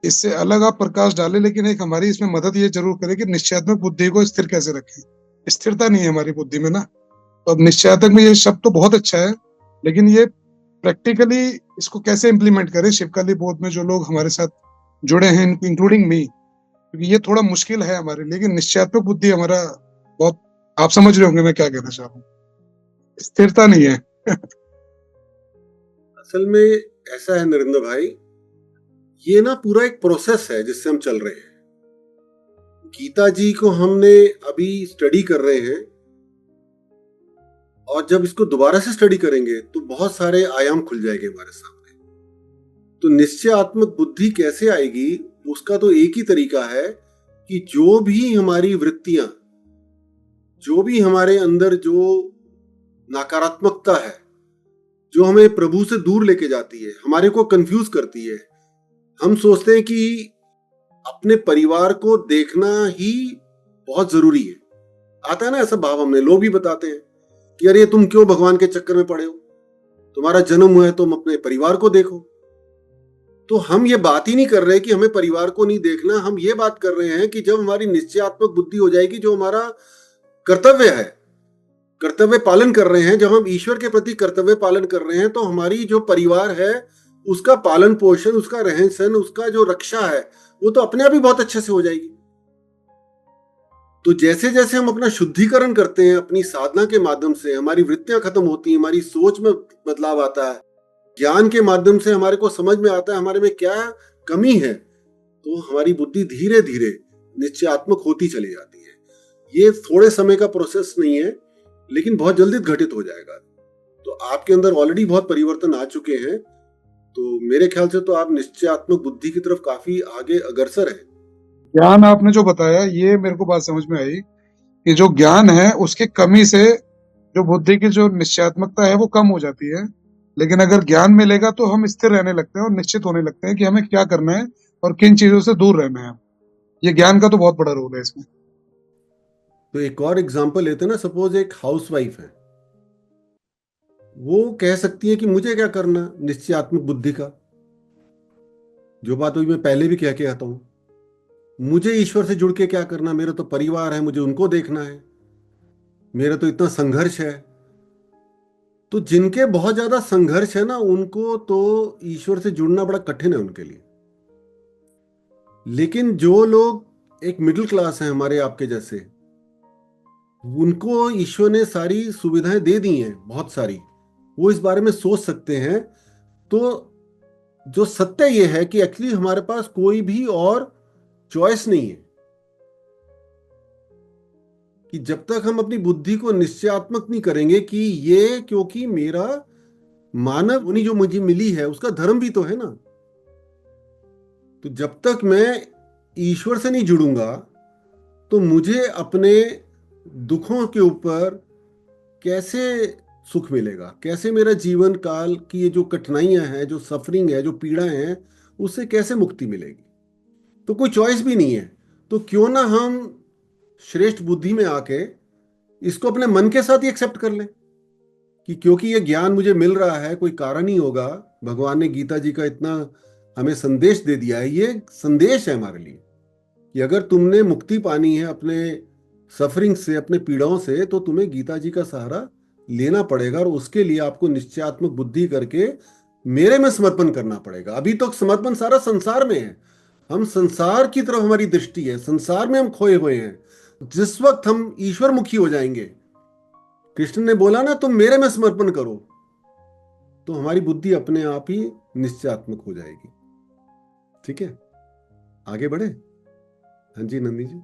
इससे अलग आप प्रकाश डालें, लेकिन एक हमारी इसमें मदद ये जरूर करें कि निश्चयात्मक बुद्धि को स्थिर कैसे रखें। स्थिरता नहीं है हमारी बुद्धि में ना, तो अब निश्चयात्मक में ये शब्द तो बहुत अच्छा है, लेकिन ये प्रैक्टिकली इसको कैसे इम्प्लीमेंट करें शिवकाली बोध में जो लोग हमारे साथ जुड़े हैं, इंक्लूडिंग मी, क्योंकि ये थोड़ा मुश्किल है हमारे लिए। लेकिन निश्चयात्मक बुद्धि हमारा बहुत, आप समझ रहे होंगे मैं क्या कहना चाह रहा हूँ, स्थिरता नहीं है। असल में ऐसा है नरेंद्र भाई, ये ना पूरा एक प्रोसेस है जिससे हम चल रहे हैं। गीता जी को हमने अभी स्टडी कर रहे हैं, और जब इसको दोबारा से स्टडी करेंगे तो बहुत सारे आयाम खुल जाएंगे हमारे सामने। तो निश्चयात्मक बुद्धि कैसे आएगी, उसका तो एक ही तरीका है कि जो भी हमारी वृत्तियां, जो भी हमारे अंदर जो नकारात्मकता है, जो हमें प्रभु से दूर लेके जाती है, हमारे को कंफ्यूज करती है, हम सोचते हैं कि अपने परिवार को देखना ही बहुत जरूरी है। आता है ना ऐसा भाव, हमने लोग भी बताते हैं कि अरे तुम क्यों भगवान के चक्कर में पड़े हो, तुम्हारा जन्म हुआ है, तुम अपने परिवार को देखो। तो हम ये बात ही नहीं कर रहे कि हमें परिवार को नहीं देखना, हम ये बात कर रहे हैं कि जब हमारी निश्चयात्मक बुद्धि हो जाएगी, जो हमारा कर्तव्य है, कर्तव्य पालन कर रहे हैं, जब हम ईश्वर के प्रति कर्तव्य पालन कर रहे हैं, तो हमारी जो परिवार है उसका पालन पोषण, उसका रहन सहन, उसका जो रक्षा है, वो तो अपने आप ही बहुत अच्छे से हो जाएगी। तो जैसे जैसे हम अपना शुद्धिकरण करते हैं अपनी साधना के माध्यम से, हमारी वृत्तियां खत्म होती हैं, हमारी सोच में बदलाव आता है, ज्ञान के माध्यम से हमारे को समझ में आता है हमारे में क्या कमी है, तो हमारी बुद्धि धीरे धीरे निश्चयात्मक होती चली जाती है। ये थोड़े समय का प्रोसेस नहीं है, लेकिन बहुत जल्दी घटित हो जाएगा। तो आपके अंदर ऑलरेडी बहुत परिवर्तन आ चुके हैं, तो मेरे ख्याल से तो आप निश्चयात्मक बुद्धि की तरफ काफी आगे अग्रसर है। ज्ञान आपने जो बताया, ये मेरे को बात समझ में आई कि जो ज्ञान है उसकी कमी से जो बुद्धि की जो निश्चयात्मकता है वो कम हो जाती है। लेकिन अगर ज्ञान मिलेगा तो हम स्थिर रहने लगते हैं और निश्चित होने लगते हैं कि हमें क्या करना है और किन चीजों से दूर रहना है। ये ज्ञान का तो बहुत बड़ा रोल है इसमें। तो एक और एग्जांपल लेते हैं ना, सपोज एक हाउसवाइफ है, वो कह सकती है कि मुझे क्या करना निश्चयात्मक बुद्धि का, जो बात हुई मैं पहले भी कह के आता हूं, मुझे ईश्वर से जुड़ के क्या करना, मेरा तो परिवार है, मुझे उनको देखना है, मेरा तो इतना संघर्ष है। तो जिनके बहुत ज्यादा संघर्ष है ना, उनको तो ईश्वर से जुड़ना बड़ा कठिन है उनके लिए। लेकिन जो लोग एक मिडिल क्लास है हमारे आपके जैसे, उनको ईश्वर ने सारी सुविधाएं दे दी हैं, बहुत सारी, वो इस बारे में सोच सकते हैं। तो जो सत्य ये है कि एक्चुअली हमारे पास कोई भी और चॉइस नहीं है, कि जब तक हम अपनी बुद्धि को निश्चयात्मक नहीं करेंगे कि ये क्योंकि मेरा मानव होनी जो मुझे मिली है उसका धर्म भी तो है ना, तो जब तक मैं ईश्वर से नहीं जुड़ूंगा तो मुझे अपने दुखों के ऊपर कैसे सुख मिलेगा, कैसे मेरा जीवन काल की ये जो कठिनाइयां हैं, जो सफरिंग है, जो पीड़ाएं हैं, उससे कैसे मुक्ति मिलेगी। तो कोई चॉइस भी नहीं है। तो क्यों ना हम श्रेष्ठ बुद्धि में आके इसको अपने मन के साथ ही एक्सेप्ट कर लें कि क्योंकि ये ज्ञान मुझे मिल रहा है, कोई कारण ही होगा। भगवान ने गीता जी का इतना हमें संदेश दे दिया है, ये संदेश है हमारे लिए कि अगर तुमने मुक्ति पानी है अपने सफरिंग से, अपने पीड़ाओं से, तो तुम्हें गीता जी का सहारा लेना पड़ेगा, और उसके लिए आपको निश्चयात्मक बुद्धि करके मेरे में समर्पण करना पड़ेगा। अभी तो समर्पण सारा संसार में है, हम संसार की तरफ हमारी दृष्टि है, संसार में हम खोए हुए हैं। जिस वक्त हम ईश्वर मुखी हो जाएंगे, कृष्ण ने बोला ना तुम मेरे में समर्पण करो, तो हमारी बुद्धि अपने आप ही निश्चयात्मक हो जाएगी। ठीक है, आगे बढ़े। हाँ जी नंदी जी।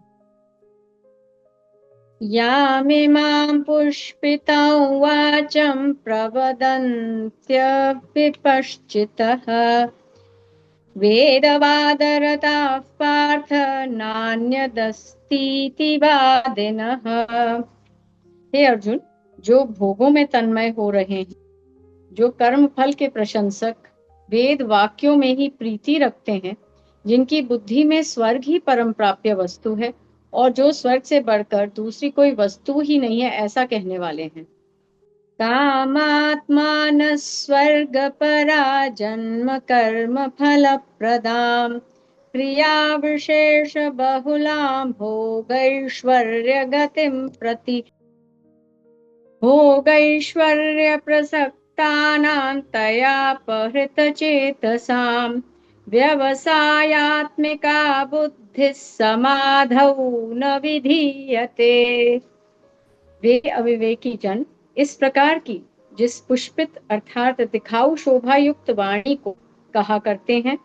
यामिमां पुष्पितां वाचं प्रवदन्त्यविपश्चितः वेदवादरताः पार्थ नान्यदस्तीति वादिनः। हे अर्जुन, जो भोगों में तन्मय हो रहे हैं जो कर्म फल के प्रशंसक, वेद वाक्यों में ही प्रीति रखते हैं, जिनकी बुद्धि में स्वर्ग ही परम प्राप्य वस्तु है और जो स्वर्ग से बढ़कर दूसरी कोई वस्तु ही नहीं है, ऐसा कहने वाले हैं। कामात्मान स्वर्ग परा जन्म कर्म फल प्रदाम क्रिया विशेष बहुलां भोगैश्वर्य गतिं प्रति भोगैश्वर्य प्रसक्तानां तयापहृत चेतसां व्यवसायात्मिका बुद्धिः समाधौ न विधीयते। वे अविवेकी जन इस प्रकार की जिस पुष्पित अर्थात दिखाऊ शोभा युक्त वाणी को कहा करते हैं,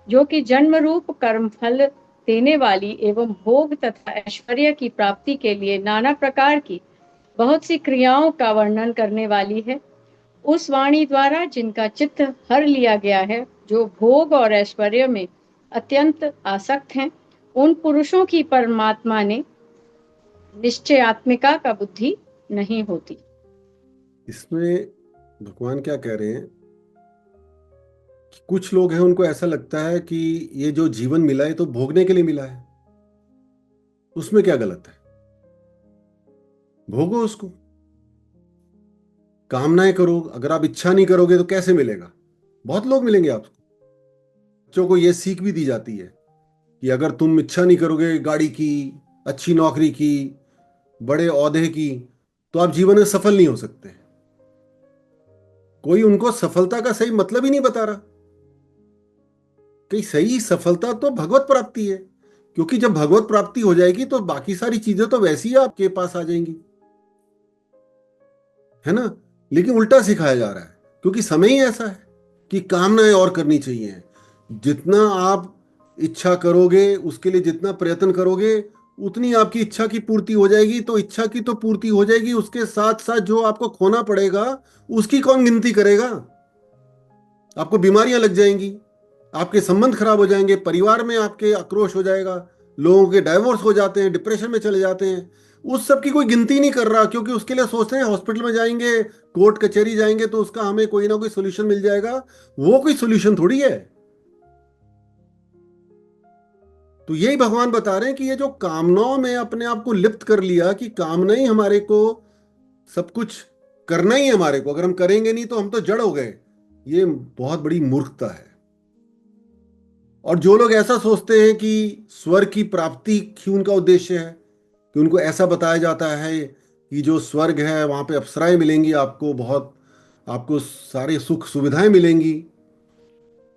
जो कि जन्म रूप कर्म फल देने वाली एवं भोग तथा ऐश्वर्य की प्राप्ति के लिए नाना प्रकार की बहुत सी क्रियाओं का वर्णन करने वाली है, उस वाणी द्वारा जिनका चित्त हर लिया गया है, जो भोग और ऐश्वर्य में अत्यंत आसक्त हैं, उन पुरुषों की परमात्मा ने निश्चयात्मिका का बुद्धि नहीं होती। इसमें भगवान क्या कह रहे हैं कि कुछ लोग हैं, उनको ऐसा लगता है कि ये जो जीवन मिला है तो भोगने के लिए मिला है, उसमें क्या गलत है, भोगो उसको, कामनाएं करो। अगर आप इच्छा नहीं करोगे तो कैसे मिलेगा? बहुत लोग मिलेंगे आपको। बच्चों को यह सीख भी दी जाती है कि अगर तुम इच्छा नहीं करोगे गाड़ी की, अच्छी नौकरी की, बड़े ओहदे की, तो आप जीवन में सफल नहीं हो सकते। कोई उनको सफलता का सही मतलब ही नहीं बता रहा कि सही सफलता तो भगवत प्राप्ति है, क्योंकि जब भगवत प्राप्ति हो जाएगी तो बाकी सारी चीजें तो वैसी ही आपके पास आ जाएंगी, है ना। लेकिन उल्टा सिखाया जा रहा है, क्योंकि समय ही ऐसा है कि कामनाएं और करनी चाहिए। जितना आप इच्छा करोगे, उसके लिए जितना प्रयत्न करोगे, उतनी आपकी इच्छा की पूर्ति हो जाएगी। तो इच्छा की तो पूर्ति हो जाएगी, उसके साथ साथ जो आपको खोना पड़ेगा उसकी कौन गिनती करेगा? आपको बीमारियां लग जाएंगी, आपके संबंध खराब हो जाएंगे, परिवार में आपके आक्रोश हो जाएगा, लोगों के डाइवोर्स हो जाते हैं, डिप्रेशन में चले जाते हैं। उस सब की कोई गिनती नहीं कर रहा, क्योंकि उसके लिए सोचते हैं हॉस्पिटल में जाएंगे, कोर्ट कचहरी जाएंगे तो उसका हमें कोई ना कोई सोल्यूशन मिल जाएगा। वो कोई सोल्यूशन थोड़ी है। तो यही भगवान बता रहे हैं कि ये जो कामनाओं में अपने आप को लिप्त कर लिया कि कामना ही हमारे को सब कुछ करना ही है, हमारे को अगर हम करेंगे नहीं तो हम तो जड़ हो गए, ये बहुत बड़ी मूर्खता है। और जो लोग ऐसा सोचते हैं कि स्वर्ग की प्राप्ति ही उनका उद्देश्य है, कि उनको ऐसा बताया जाता है कि जो स्वर्ग है वहां पे अप्सराएं मिलेंगी, आपको सारी सुख सुविधाएं मिलेंगी,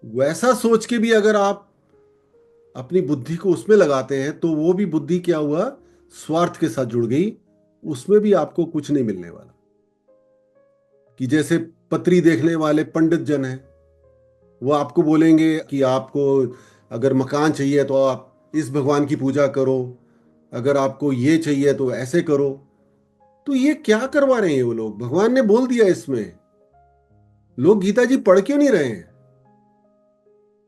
वैसा सोच के भी अगर आप अपनी बुद्धि को उसमें लगाते हैं तो वो भी बुद्धि क्या हुआ, स्वार्थ के साथ जुड़ गई। उसमें भी आपको कुछ नहीं मिलने वाला। कि जैसे पत्री देखने वाले पंडित जन हैं, वो आपको बोलेंगे कि आपको अगर मकान चाहिए तो आप इस भगवान की पूजा करो, अगर आपको ये चाहिए तो ऐसे करो। तो ये क्या करवा रहे हैं वो लोग? भगवान ने बोल दिया इसमें, लोग गीता जी पढ़ क्यों नहीं रहे हैं?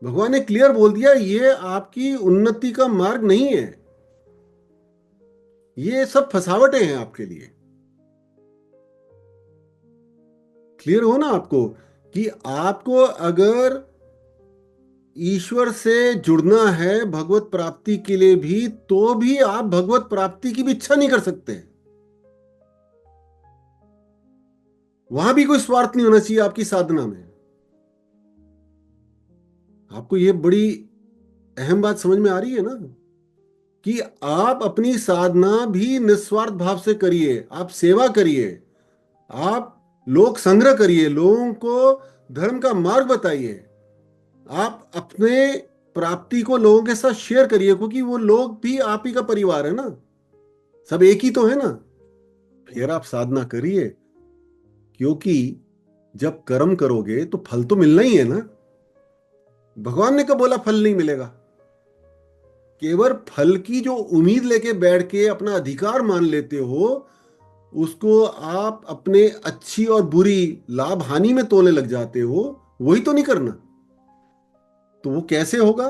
भगवान ने क्लियर बोल दिया, ये आपकी उन्नति का मार्ग नहीं है, ये सब फसावटें हैं आपके लिए। क्लियर हो ना आपको कि आपको अगर ईश्वर से जुड़ना है भगवत प्राप्ति के लिए भी, तो भी आप भगवत प्राप्ति की भी इच्छा नहीं कर सकते। वहां भी कोई स्वार्थ नहीं होना चाहिए आपकी साधना में। आपको यह बड़ी अहम बात समझ में आ रही है ना, कि आप अपनी साधना भी निस्वार्थ भाव से करिए, आप सेवा करिए, आप लोक संग्रह करिए, लोगों को धर्म का मार्ग बताइए, आप अपने प्राप्ति को लोगों के साथ शेयर करिए, क्योंकि वो लोग भी आप ही का परिवार है ना, सब एक ही तो है ना। फिर आप साधना करिए, क्योंकि जब कर्म करोगे तो फल तो मिलना ही है ना। भगवान ने कब बोला फल नहीं मिलेगा? केवल फल की जो उम्मीद लेके बैठ के अपना अधिकार मान लेते हो, उसको आप अपने अच्छी और बुरी लाभ हानि में तोलने लग जाते हो, वही तो नहीं करना। तो वो कैसे होगा?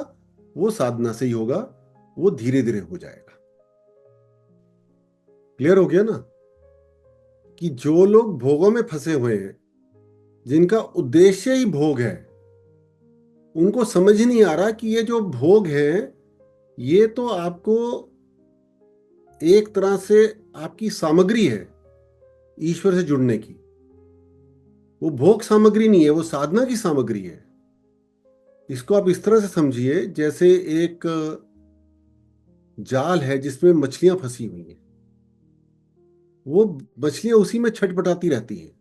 वो साधना से ही होगा, वो धीरे धीरे हो जाएगा। क्लियर हो गया ना कि जो लोग भोगों में फंसे हुए हैं जिनका उद्देश्य ही भोग है, उनको समझ नहीं आ रहा कि ये जो भोग है ये तो आपको एक तरह से आपकी सामग्री है ईश्वर से जुड़ने की। वो भोग सामग्री नहीं है, वो साधना की सामग्री है। इसको आप इस तरह से समझिए जैसे एक जाल है जिसमें मछलियां फंसी हुई हैं। वो मछलियां उसी में छटपटाती रहती हैं,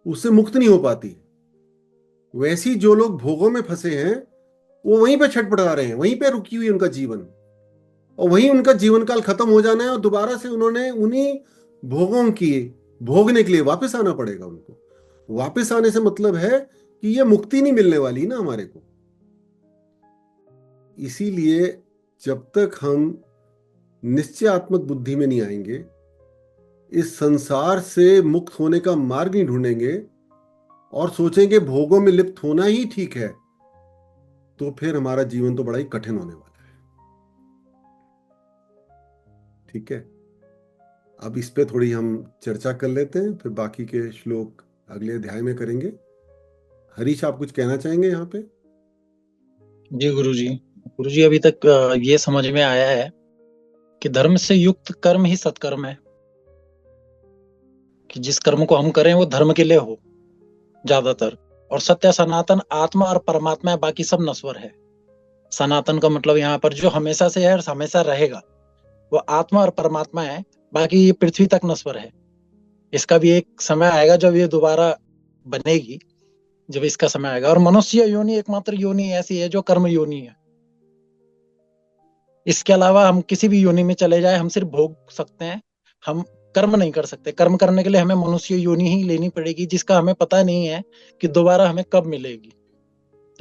उससे मुक्त नहीं हो पाती। वैसी जो लोग भोगों में फंसे हैं वो वहीं पे छटपटा रहे हैं, वहीं पे रुकी हुई उनका जीवन, और वहीं उनका जीवन काल खत्म हो जाना है और दोबारा से उन्होंने उन्हीं भोगों की भोगने के लिए वापस आना पड़ेगा उनको। वापस आने से मतलब है कि ये मुक्ति नहीं मिलने वाली ना हमारे को। इसीलिए जब तक हम निश्चयात्मक बुद्धि में नहीं आएंगे, इस संसार से मुक्त होने का मार्ग नहीं ढूंढेंगे और सोचेंगे भोगों में लिप्त होना ही ठीक है, तो फिर हमारा जीवन तो बड़ा ही कठिन होने वाला है। ठीक है, अब इस पे थोड़ी हम चर्चा कर लेते हैं, फिर बाकी के श्लोक अगले अध्याय में करेंगे। हरीश, आप कुछ कहना चाहेंगे यहाँ पे? जी गुरुजी अभी तक ये समझ में आया है कि धर्म से युक्त कर्म ही सत्कर्म है, कि जिस कर्म को हम करें वो धर्म के लिए हो ज्यादातर। और सत्य सनातन आत्मा और परमात्मा है, बाकी सब नश्वर है। सनातन का मतलब यहाँ पर जो हमेशा से है और हमेशा रहेगा वो आत्मा और परमात्मा है, बाकी ये पृथ्वी तक नश्वर है। इसका भी एक समय आएगा जब ये दोबारा बनेगी, जब इसका समय आएगा। और मनुष्य योनि एकमात्र योनि ऐसी है जो कर्म योनि है। इसके अलावा हम किसी भी योनि में चले जाए हम सिर्फ भोग सकते हैं, हम कर्म नहीं कर सकते। कर्म करने के लिए हमें मनुष्य योनि ही लेनी पड़ेगी, जिसका हमें पता नहीं है कि दोबारा हमें कब मिलेगी।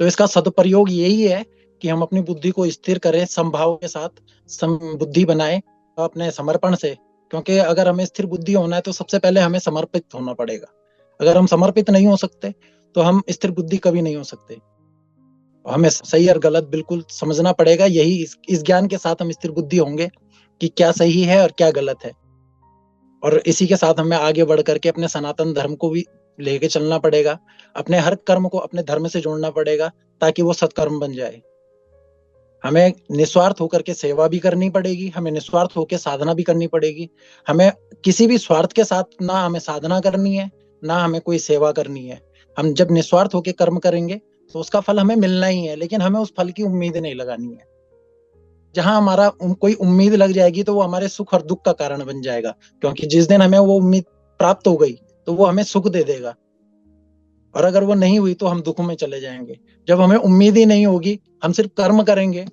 तो इसका सदुपयोग यही है कि हम अपनी बुद्धि को स्थिर करें, समभाव के साथ बुद्धि बनाए अपने समर्पण से। क्योंकि अगर हमें स्थिर बुद्धि होना है तो सबसे पहले हमें समर्पित होना पड़ेगा। अगर हम समर्पित नहीं हो सकते तो हम स्थिर बुद्धि कभी नहीं हो सकते। हमें सही और गलत बिल्कुल समझना पड़ेगा। यही इस ज्ञान के साथ हम स्थिर बुद्धि होंगे कि क्या सही है और क्या गलत है। और इसी के साथ हमें आगे बढ़ करके अपने सनातन धर्म को भी लेके चलना पड़ेगा। अपने हर कर्म को अपने धर्म से जोड़ना पड़ेगा ताकि वो सत्कर्म बन जाए। हमें निस्वार्थ होकर के सेवा भी करनी पड़ेगी, हमें निस्वार्थ होकर साधना भी करनी पड़ेगी। हमें किसी भी स्वार्थ के साथ ना हमें साधना करनी है, ना हमें कोई सेवा करनी है। हम जब निस्वार्थ होकर कर्म करेंगे तो उसका फल हमें मिलना ही है, लेकिन हमें उस फल की उम्मीद नहीं लगानी है। जहां हमारा कोई उम्मीद लग जाएगी तो वो हमारे सुख और दुख का कारण बन जाएगा, क्योंकि जिस दिन हमें वो उम्मीद प्राप्त हो गई तो वो हमें सुख दे देगा, और अगर वो नहीं हुई तो हम दुख में चले जाएंगे। जब हमें उम्मीद ही नहीं होगी, हम सिर्फ कर्म करेंगे,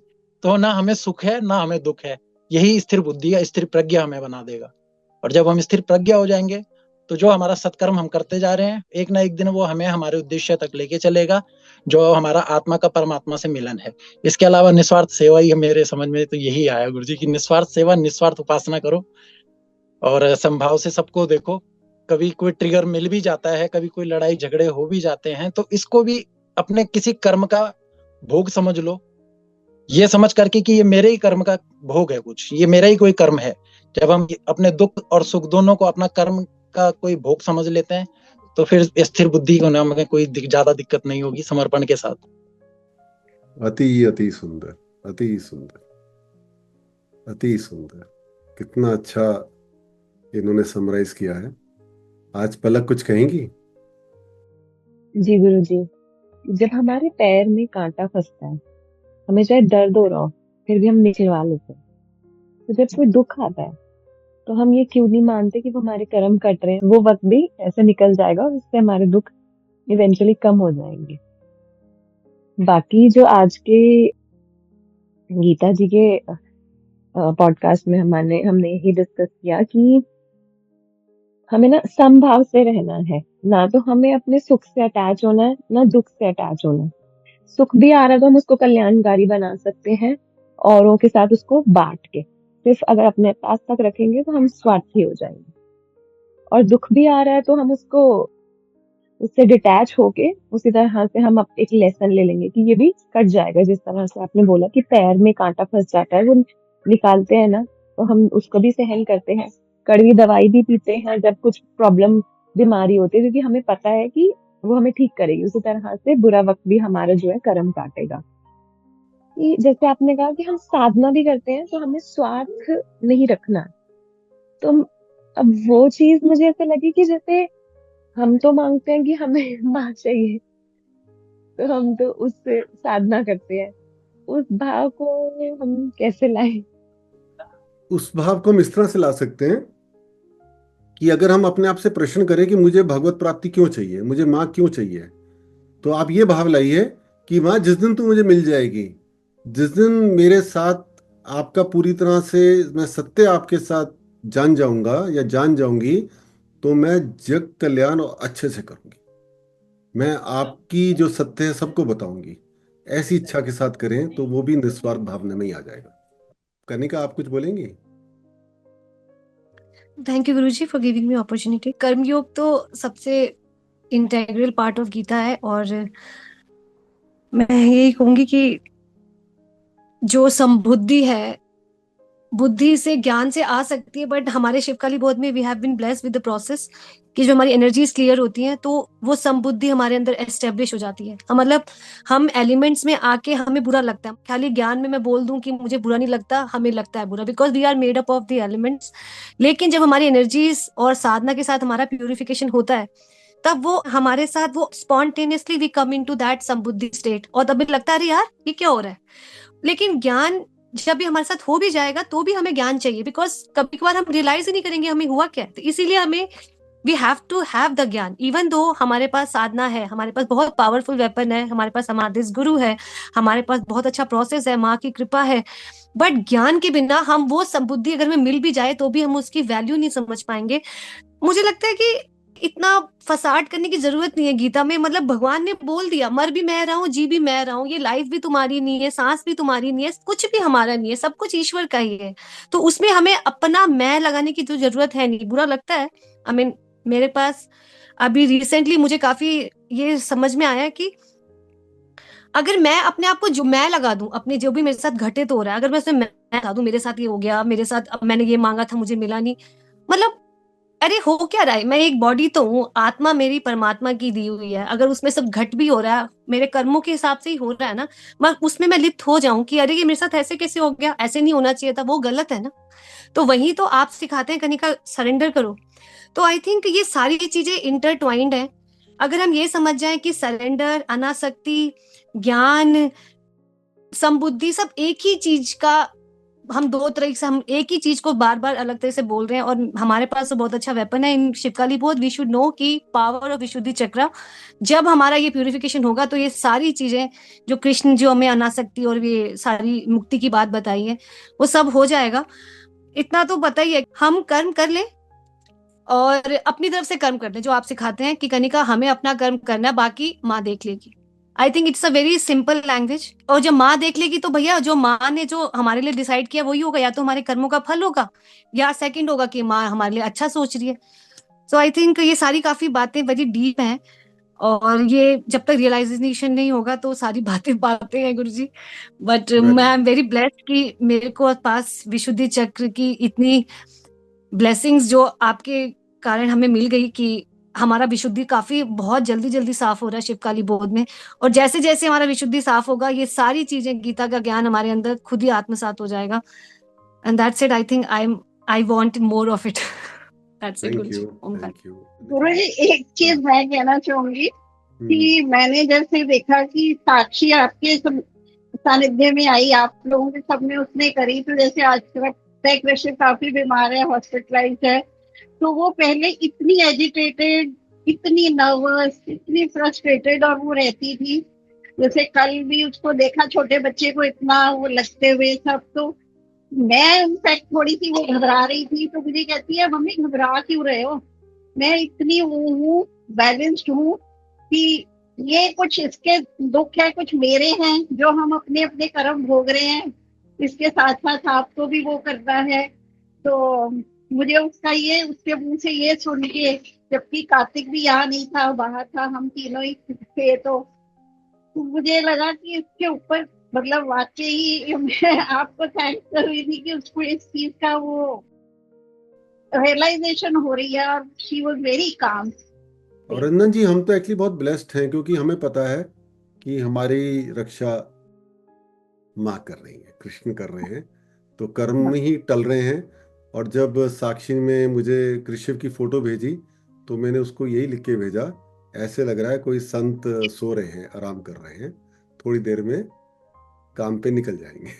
तो ना हमें सुख है ना हमें दुख है। यही स्थिर बुद्धि या स्थिर प्रज्ञा हमें बना देगा। और जब हम स्थिर प्रज्ञा हो जाएंगे तो जो हमारा सत्कर्म हम करते जा रहे हैं, एक ना एक दिन वो हमें हमारे उद्देश्य तक लेके चलेगा, जो हमारा आत्मा का परमात्मा से मिलन है। इसके अलावा निस्वार्थ सेवा ही मेरे समझ में तो यही आया गुरुजी की निस्वार्थ सेवा, निस्वार्थ उपासना करो और संभाव से सबको देखो। कभी कोई ट्रिगर मिल भी जाता है, कभी कोई लड़ाई झगड़े हो भी जाते हैं, तो इसको भी अपने किसी कर्म का भोग समझ लो। ये समझ करके कि ये मेरे ही कर्म का भोग है, कुछ ये मेरा ही कोई कर्म है। जब हम अपने दुख और सुख दोनों को अपना कर्म का कोई भोग समझ लेते हैं तो फिर स्थिर बुद्धि को नाम में कोई ज्यादा दिक्कत नहीं होगी समर्पण के साथ। अति अति सुंदर, अति सुंदर, अति सुंदर। कितना अच्छा इन्होंने समराइज किया है। आज पलक कुछ कहेंगी? जी गुरुजी, जब हमारे पैर में कांटा फंसता है, हमें चाहे दर्द हो रहा हो, फिर भी हम निचलवा लेते हैं। तो जब कोई दुख आता है तो हम ये क्यों नहीं मानते कि वो हमारे कर्म कट रहे हैं। वो वक्त भी ऐसे निकल जाएगा और उससे हमारे दुख इवेंचुअली कम हो जाएंगे। बाकी जो आज के गीता जी के पॉडकास्ट में हमने यही डिस्कस किया कि हमें ना समभाव से रहना है। ना तो हमें अपने सुख से अटैच होना है, ना दुख से अटैच होना है। सुख भी आ रहा है तो हम उसको कल्याणकारी बना सकते हैं, औरों के साथ उसको बांट के। सिर्फ अगर अपने पास तक रखेंगे तो हम स्वार्थी हो जाएंगे। और दुख भी आ रहा है तो हम उससे डिटैच होके उसी तरह से हम एक लेसन ले लेंगे कि ये भी कट जाएगा। जिस तरह से आपने बोला कि पैर में कांटा फंस जाता है, वो निकालते हैं ना, तो हम उसको भी सहन करते हैं। कड़वी दवाई भी पीते हैं जब कुछ प्रॉब्लम बीमारी होती है, क्योंकि हमें पता है कि वो हमें ठीक करेगी, उसी तरह से बुरा वक्त भी हमारा जो है कर्म काटेगा। कि जैसे आपने कहा कि हम साधना भी करते हैं तो हमें स्वार्थ नहीं रखना। तो अब वो चीज मुझे ऐसे लगी कि जैसे हम तो मांगते हैं कि हमें माँ चाहिए, तो हम तो उससे साधना करते हैं, उस भाव को हम कैसे लाएं? उस भाव को हम इस तरह से ला सकते हैं कि अगर हम अपने आप से प्रश्न करें कि मुझे भगवत प्राप्ति क्यों चाहिए, मुझे माँ क्यों चाहिए, तो आप ये भाव लाइए कि माँ जिस दिन तू मुझे मिल जाएगी, जिस दिन मेरे साथ आपका पूरी तरह से मैं सत्य आपके साथ जान जाऊंगा या जान जाऊंगी, तो मैं जग कल्याण और अच्छे से करूंगी, मैं आपकी जो सत्य है सबको बताऊंगी। ऐसी इच्छा के साथ करें तो वो भी निस्वार्थ भावना में ही आ जाएगा। कनिका, आप कुछ बोलेंगी? Thank you Guruji for giving me opportunity. कर्मयोग तो सबसे इंटेग्रल पार्ट ऑफ गीता है, और मैं यही कहूंगी कि जो संबुद्धि है, बुद्धि से ज्ञान से आ सकती है, बट हमारे शिवकाली बोध में we have been blessed with the process कि जो हमारी एनर्जीज क्लियर होती हैं तो वो संबुद्धि हमारे अंदर एस्टेब्लिश हो जाती है। मतलब हम एलिमेंट्स में आके हमें बुरा लगता है, खाली ज्ञान में मैं बोल दूं कि मुझे बुरा नहीं लगता, हमें लगता है बुरा, because we are made up of the elements. लेकिन जब हमारी एनर्जीज और साधना के साथ हमारा प्यूरिफिकेशन होता है, तब वो हमारे साथ वो spontaneously we come into that संबुद्धि स्टेट, और तब लगता है अरे यार ये क्या हो रहा है। लेकिन ज्ञान जब भी हमारे साथ हो भी जाएगा तो भी हमें ज्ञान चाहिए, बिकॉज कभी कभार हम रियलाइज ही नहीं करेंगे हमें हुआ क्या है। तो इसीलिए हमें we have to have the ज्ञान, इवन दो हमारे पास साधना है, हमारे पास बहुत पावरफुल वेपन है, हमारे पास समाधिस गुरु है, हमारे पास बहुत अच्छा प्रोसेस है, माँ की कृपा है, बट ज्ञान के बिना हम वो संबुद्धि अगर हमें मिल भी जाए तो भी हम उसकी वैल्यू नहीं समझ पाएंगे। मुझे लगता है कि इतना फसाड करने की जरूरत नहीं है गीता में। मतलब भगवान ने बोल दिया, मर भी मैं रहा हूँ, जी भी मैं रहा हूँ, ये लाइफ भी तुम्हारी नहीं है, सांस भी तुम्हारी नहीं है, कुछ भी हमारा नहीं है, सब कुछ ईश्वर का ही है। तो उसमें हमें अपना मैं लगाने की तो जरूरत है नहीं। बुरा लगता है, आई मीन मेरे पास अभी रिसेंटली मुझे काफी ये समझ में आया कि अगर मैं अपने आप को जो मैं लगा दूं, अपने जो भी मेरे साथ घटित हो रहा है, अगर मैं उसमें मैं लगा दूं, मेरे साथ ये हो गया, मेरे साथ अब मैंने ये मांगा था मुझे मिला नहीं, मतलब अरे हो क्या रहा है, मैं एक बॉडी तो हूँ, आत्मा मेरी परमात्मा की दी हुई है। अगर उसमें सब घट भी हो रहा है मेरे कर्मों के हिसाब से ही हो रहा है ना, मैं उसमें मैं लिप्त हो जाऊं कि अरे ये मेरे साथ ऐसे कैसे हो गया, ऐसे नहीं होना चाहिए था, वो गलत है ना। तो वही तो आप सिखाते हैं कनिका, सरेंडर करो। तो आई थिंक ये सारी चीजें इंटरट्वाइंड है। अगर हम ये समझ जाए कि सरेंडर, अनासक्ति, ज्ञान, संबुद्धि सब एक ही चीज का, हम दो तरह से हम एक ही चीज को बार बार अलग तरह से बोल रहे हैं, और हमारे पास तो बहुत अच्छा वेपन है इन शिवकाली बोध। वी शुड नो कि पावर ऑफ विशुद्धि चक्र, जब हमारा ये प्यूरिफिकेशन होगा तो ये सारी चीजें जो कृष्ण जो हमें अनासक्ति और ये सारी मुक्ति की बात बताई है वो सब हो जाएगा। इतना तो पता ही है, हम कर्म कर ले और अपनी तरफ से कर्म करते हैं जो आप सिखाते हैं कि कनिका हमें अपना कर्म करना है, बाकी माँ देख लेगी। I think it's a very simple language. और जब माँ देख लेगी तो भैया जो माँ ने जो हमारे लिए डिसाइड किया वही होगा, या तो हमारे कर्मों का फल होगा, या सेकंड होगा कि माँ हमारे लिए अच्छा सोच रही है। सो आई थिंक ये सारी काफी बातें वेरी डीप हैं, और ये जब तक रियलाइजेशन नहीं होगा तो सारी बातें बातें हैं गुरुजी। बट मैं वेरी एम वेरी ब्लेस्ड कि मेरे को पास विशुद्धि चक्र की इतनी ब्लेसिंग्स जो आपके कारण हमें मिल गई कि हमारा विशुद्धि काफी बहुत जल्दी जल्दी साफ हो रहा है शिवकाली बोध में। और जैसे जैसे हमारा विशुद्धि साफ होगा ये सारी चीजें, गीता का ज्ञान हमारे अंदर खुद ही आत्मसात हो जाएगा। And that's it. I think I want more of it. That's it thank you, गुरुजी। ओमकार। Thank you. गुरुजी एक चीज मैं कहना चाहूंगी हम्म, कि मैंने जैसे देखा कि साक्षी आपके सानिध्य में आई, आप लोगों के सब में उसने करी, तो जैसे आज तक कृष्ण काफी बीमार है, हॉस्पिटलाइज है, तो वो पहले इतनी एजिटेटेड, इतनी नर्वस, इतनी फ्रस्ट्रेटेड और वो रहती थी। जैसे कल भी उसको देखा, छोटे बच्चे को इतना वो लगते हुए सब, तो मैं इनफैक्ट थोड़ी सी वो घबरा रही थी, तो मुझे कहती है मम्मी घबरा क्यों रहे हो, मैं इतनी वो हूँ, बैलेंस्ड हूँ कि ये कुछ इसके दुख है, कुछ मेरे हैं जो हम अपने अपने कर्म भोग रहे हैं, इसके साथ साथ आपको भी वो करना है। तो मुझे उसका ये, उसके मुंह से ये सुन के, जबकि कार्तिक भी यहाँ नहीं था, बाहर था, हम तीनों ही थे, तो मुझे लगा कि इसके ऊपर मतलब वाकई मैं आपको थैंक कर रही थी कि उसको इस चीज का वो रियलाइजेशन हो रही है, और शी वाज वेरी काम। और रंजन जी, हम तो एक्चुअली बहुत ब्लेस्ड हैं, क्योंकि हमें पता है कि हमारी रक्षा माँ कर रही है, कृष्ण कर रहे हैं, तो कर्म ही टल रहे हैं। और जब साक्षी में मुझे कृष्ण की फोटो भेजी तो मैंने उसको यही लिख के भेजा, ऐसे लग रहा है कोई संत सो रहे हैं, आराम कर रहे हैं, थोड़ी देर में काम पे निकल जाएंगे।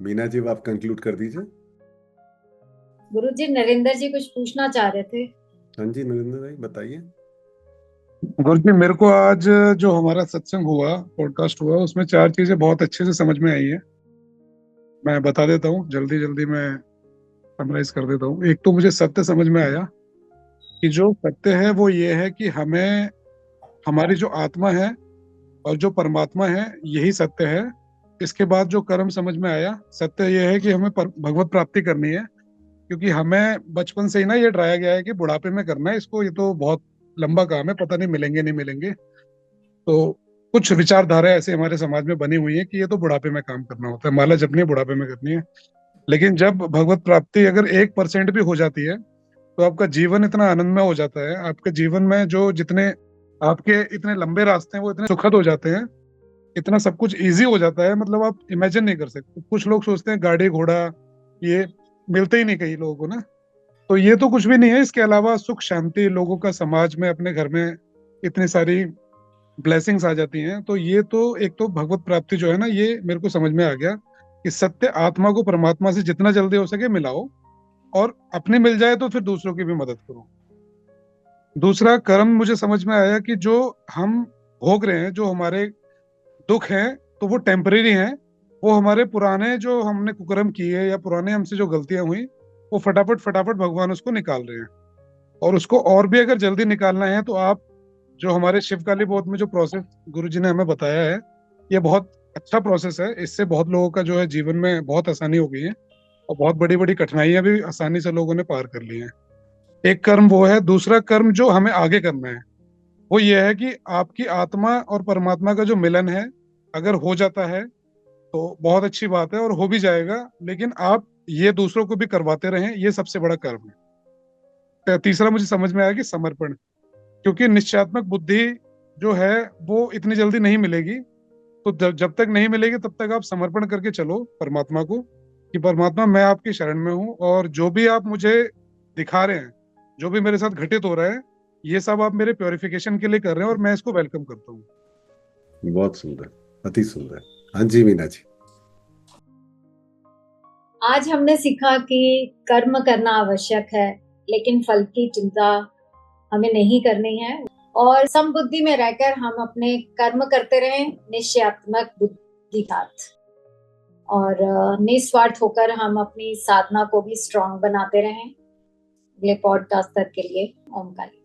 मीना जी, अब आप कंक्लूड कर दीजिए। गुरु जी, नरेंद्र जी कुछ पूछना चाह रहे थे। हाँ जी, नरेंद्र भाई बताइए। गुरु जी, मेरे को आज जो हमारा सत्संग हुआ, पॉडकास्ट हुआ, उसमें 4 चीजें बहुत अच्छे से समझ में आई है। मैं बता देता हूँ, जल्दी जल्दी मैं समराइज कर देता हूँ। एक तो मुझे सत्य समझ में आया कि जो सत्य है वो ये है कि हमें, हमारी जो आत्मा है और जो परमात्मा है, यही सत्य है। इसके बाद जो कर्म समझ में आया, सत्य ये है कि हमें भगवत प्राप्ति करनी है, क्योंकि हमें बचपन से ही ना ये डराया गया है कि बुढ़ापे में करना है इसको, ये तो बहुत लंबा काम है, पता नहीं मिलेंगे नहीं मिलेंगे। तो कुछ विचारधारा ऐसे हमारे समाज में बनी हुई है कि ये तो बुढ़ापे में काम करना होता है, माला जपनी है, बुढ़ापे में करनी है। लेकिन जब भगवत प्राप्ति अगर 1% भी हो जाती है तो आपका जीवन इतना आनंदमय हो जाता है, आपके जीवन में जो जितने आपके इतने लंबे रास्ते हैं वो इतने सुखद हो जाते हैं, इतना सब कुछ इजी हो जाता है, मतलब आप इमेजिन नहीं कर सकते। कुछ लोग सोचते हैं गाड़ी घोड़ा ये मिलते ही नहीं कई लोगों को ना, तो ये तो कुछ भी नहीं है। इसके अलावा सुख शांति, लोगों का समाज में, अपने घर में इतनी सारी ब्लेसिंग्स आ जाती हैं। तो ये तो एक तो भगवत प्राप्ति जो है ना, ये मेरे को समझ में आ गया कि सत्य आत्मा को परमात्मा से जितना जल्दी हो सके मिलाओ, और अपनी मिल जाए तो फिर दूसरों की भी मदद करो। दूसरा कर्म मुझे समझ में आया कि जो हम भोग रहे हैं, जो हमारे दुख हैं, तो वो टेम्परेरी हैं। वो हमारे पुराने जो हमने कुकर्म किए या पुराने हमसे जो गलतियां हुई, वो फटाफट फटाफट भगवान उसको निकाल रहे हैं। और उसको और भी अगर जल्दी निकालना है तो आप जो हमारे शिवकाली बोध में जो प्रोसेस गुरु जी ने हमें बताया है, ये बहुत अच्छा प्रोसेस है। इससे बहुत लोगों का जो है जीवन में बहुत आसानी हो गई है, और बहुत बड़ी बड़ी कठिनाइयां भी आसानी से लोगों ने पार कर ली हैं। एक कर्म वो है। दूसरा कर्म जो हमें आगे करना है वो ये है कि आपकी आत्मा और परमात्मा का जो मिलन है, अगर हो जाता है तो बहुत अच्छी बात है, और हो भी जाएगा, लेकिन आप ये दूसरों को भी करवाते रहें, ये सबसे बड़ा कर्म है। तो तीसरा मुझे समझ में आया कि समर्पण, क्योंकि निश्चयात्मक बुद्धि जो है वो इतनी जल्दी नहीं मिलेगी। तो जब तक नहीं मिलेगी तब तक आप समर्पण करके चलो परमात्मा को, कि परमात्मा मैं आपकी शरण में हूँ, और जो भी आप मुझे दिखा रहे हैं, जो भी मेरे साथ घटित हो रहा है, ये सब आप मेरे प्योरिफिकेशन के लिए कर रहे हैं, और मैं इसको वेलकम करता हूँ। बहुत सुंदर, अति सुंदर। हाँ जी मीना जी। आज हमने सीखा कि कर्म करना आवश्यक है, लेकिन फल की चिंता हमें नहीं करनी है, और समबुद्धि में रहकर हम अपने कर्म करते रहें निश्चयात्मक बुद्धि के साथ, और निस्वार्थ होकर हम अपनी साधना को भी स्ट्रांग बनाते रहें। अगले पॉडकास्ट तक के लिए ओम काली।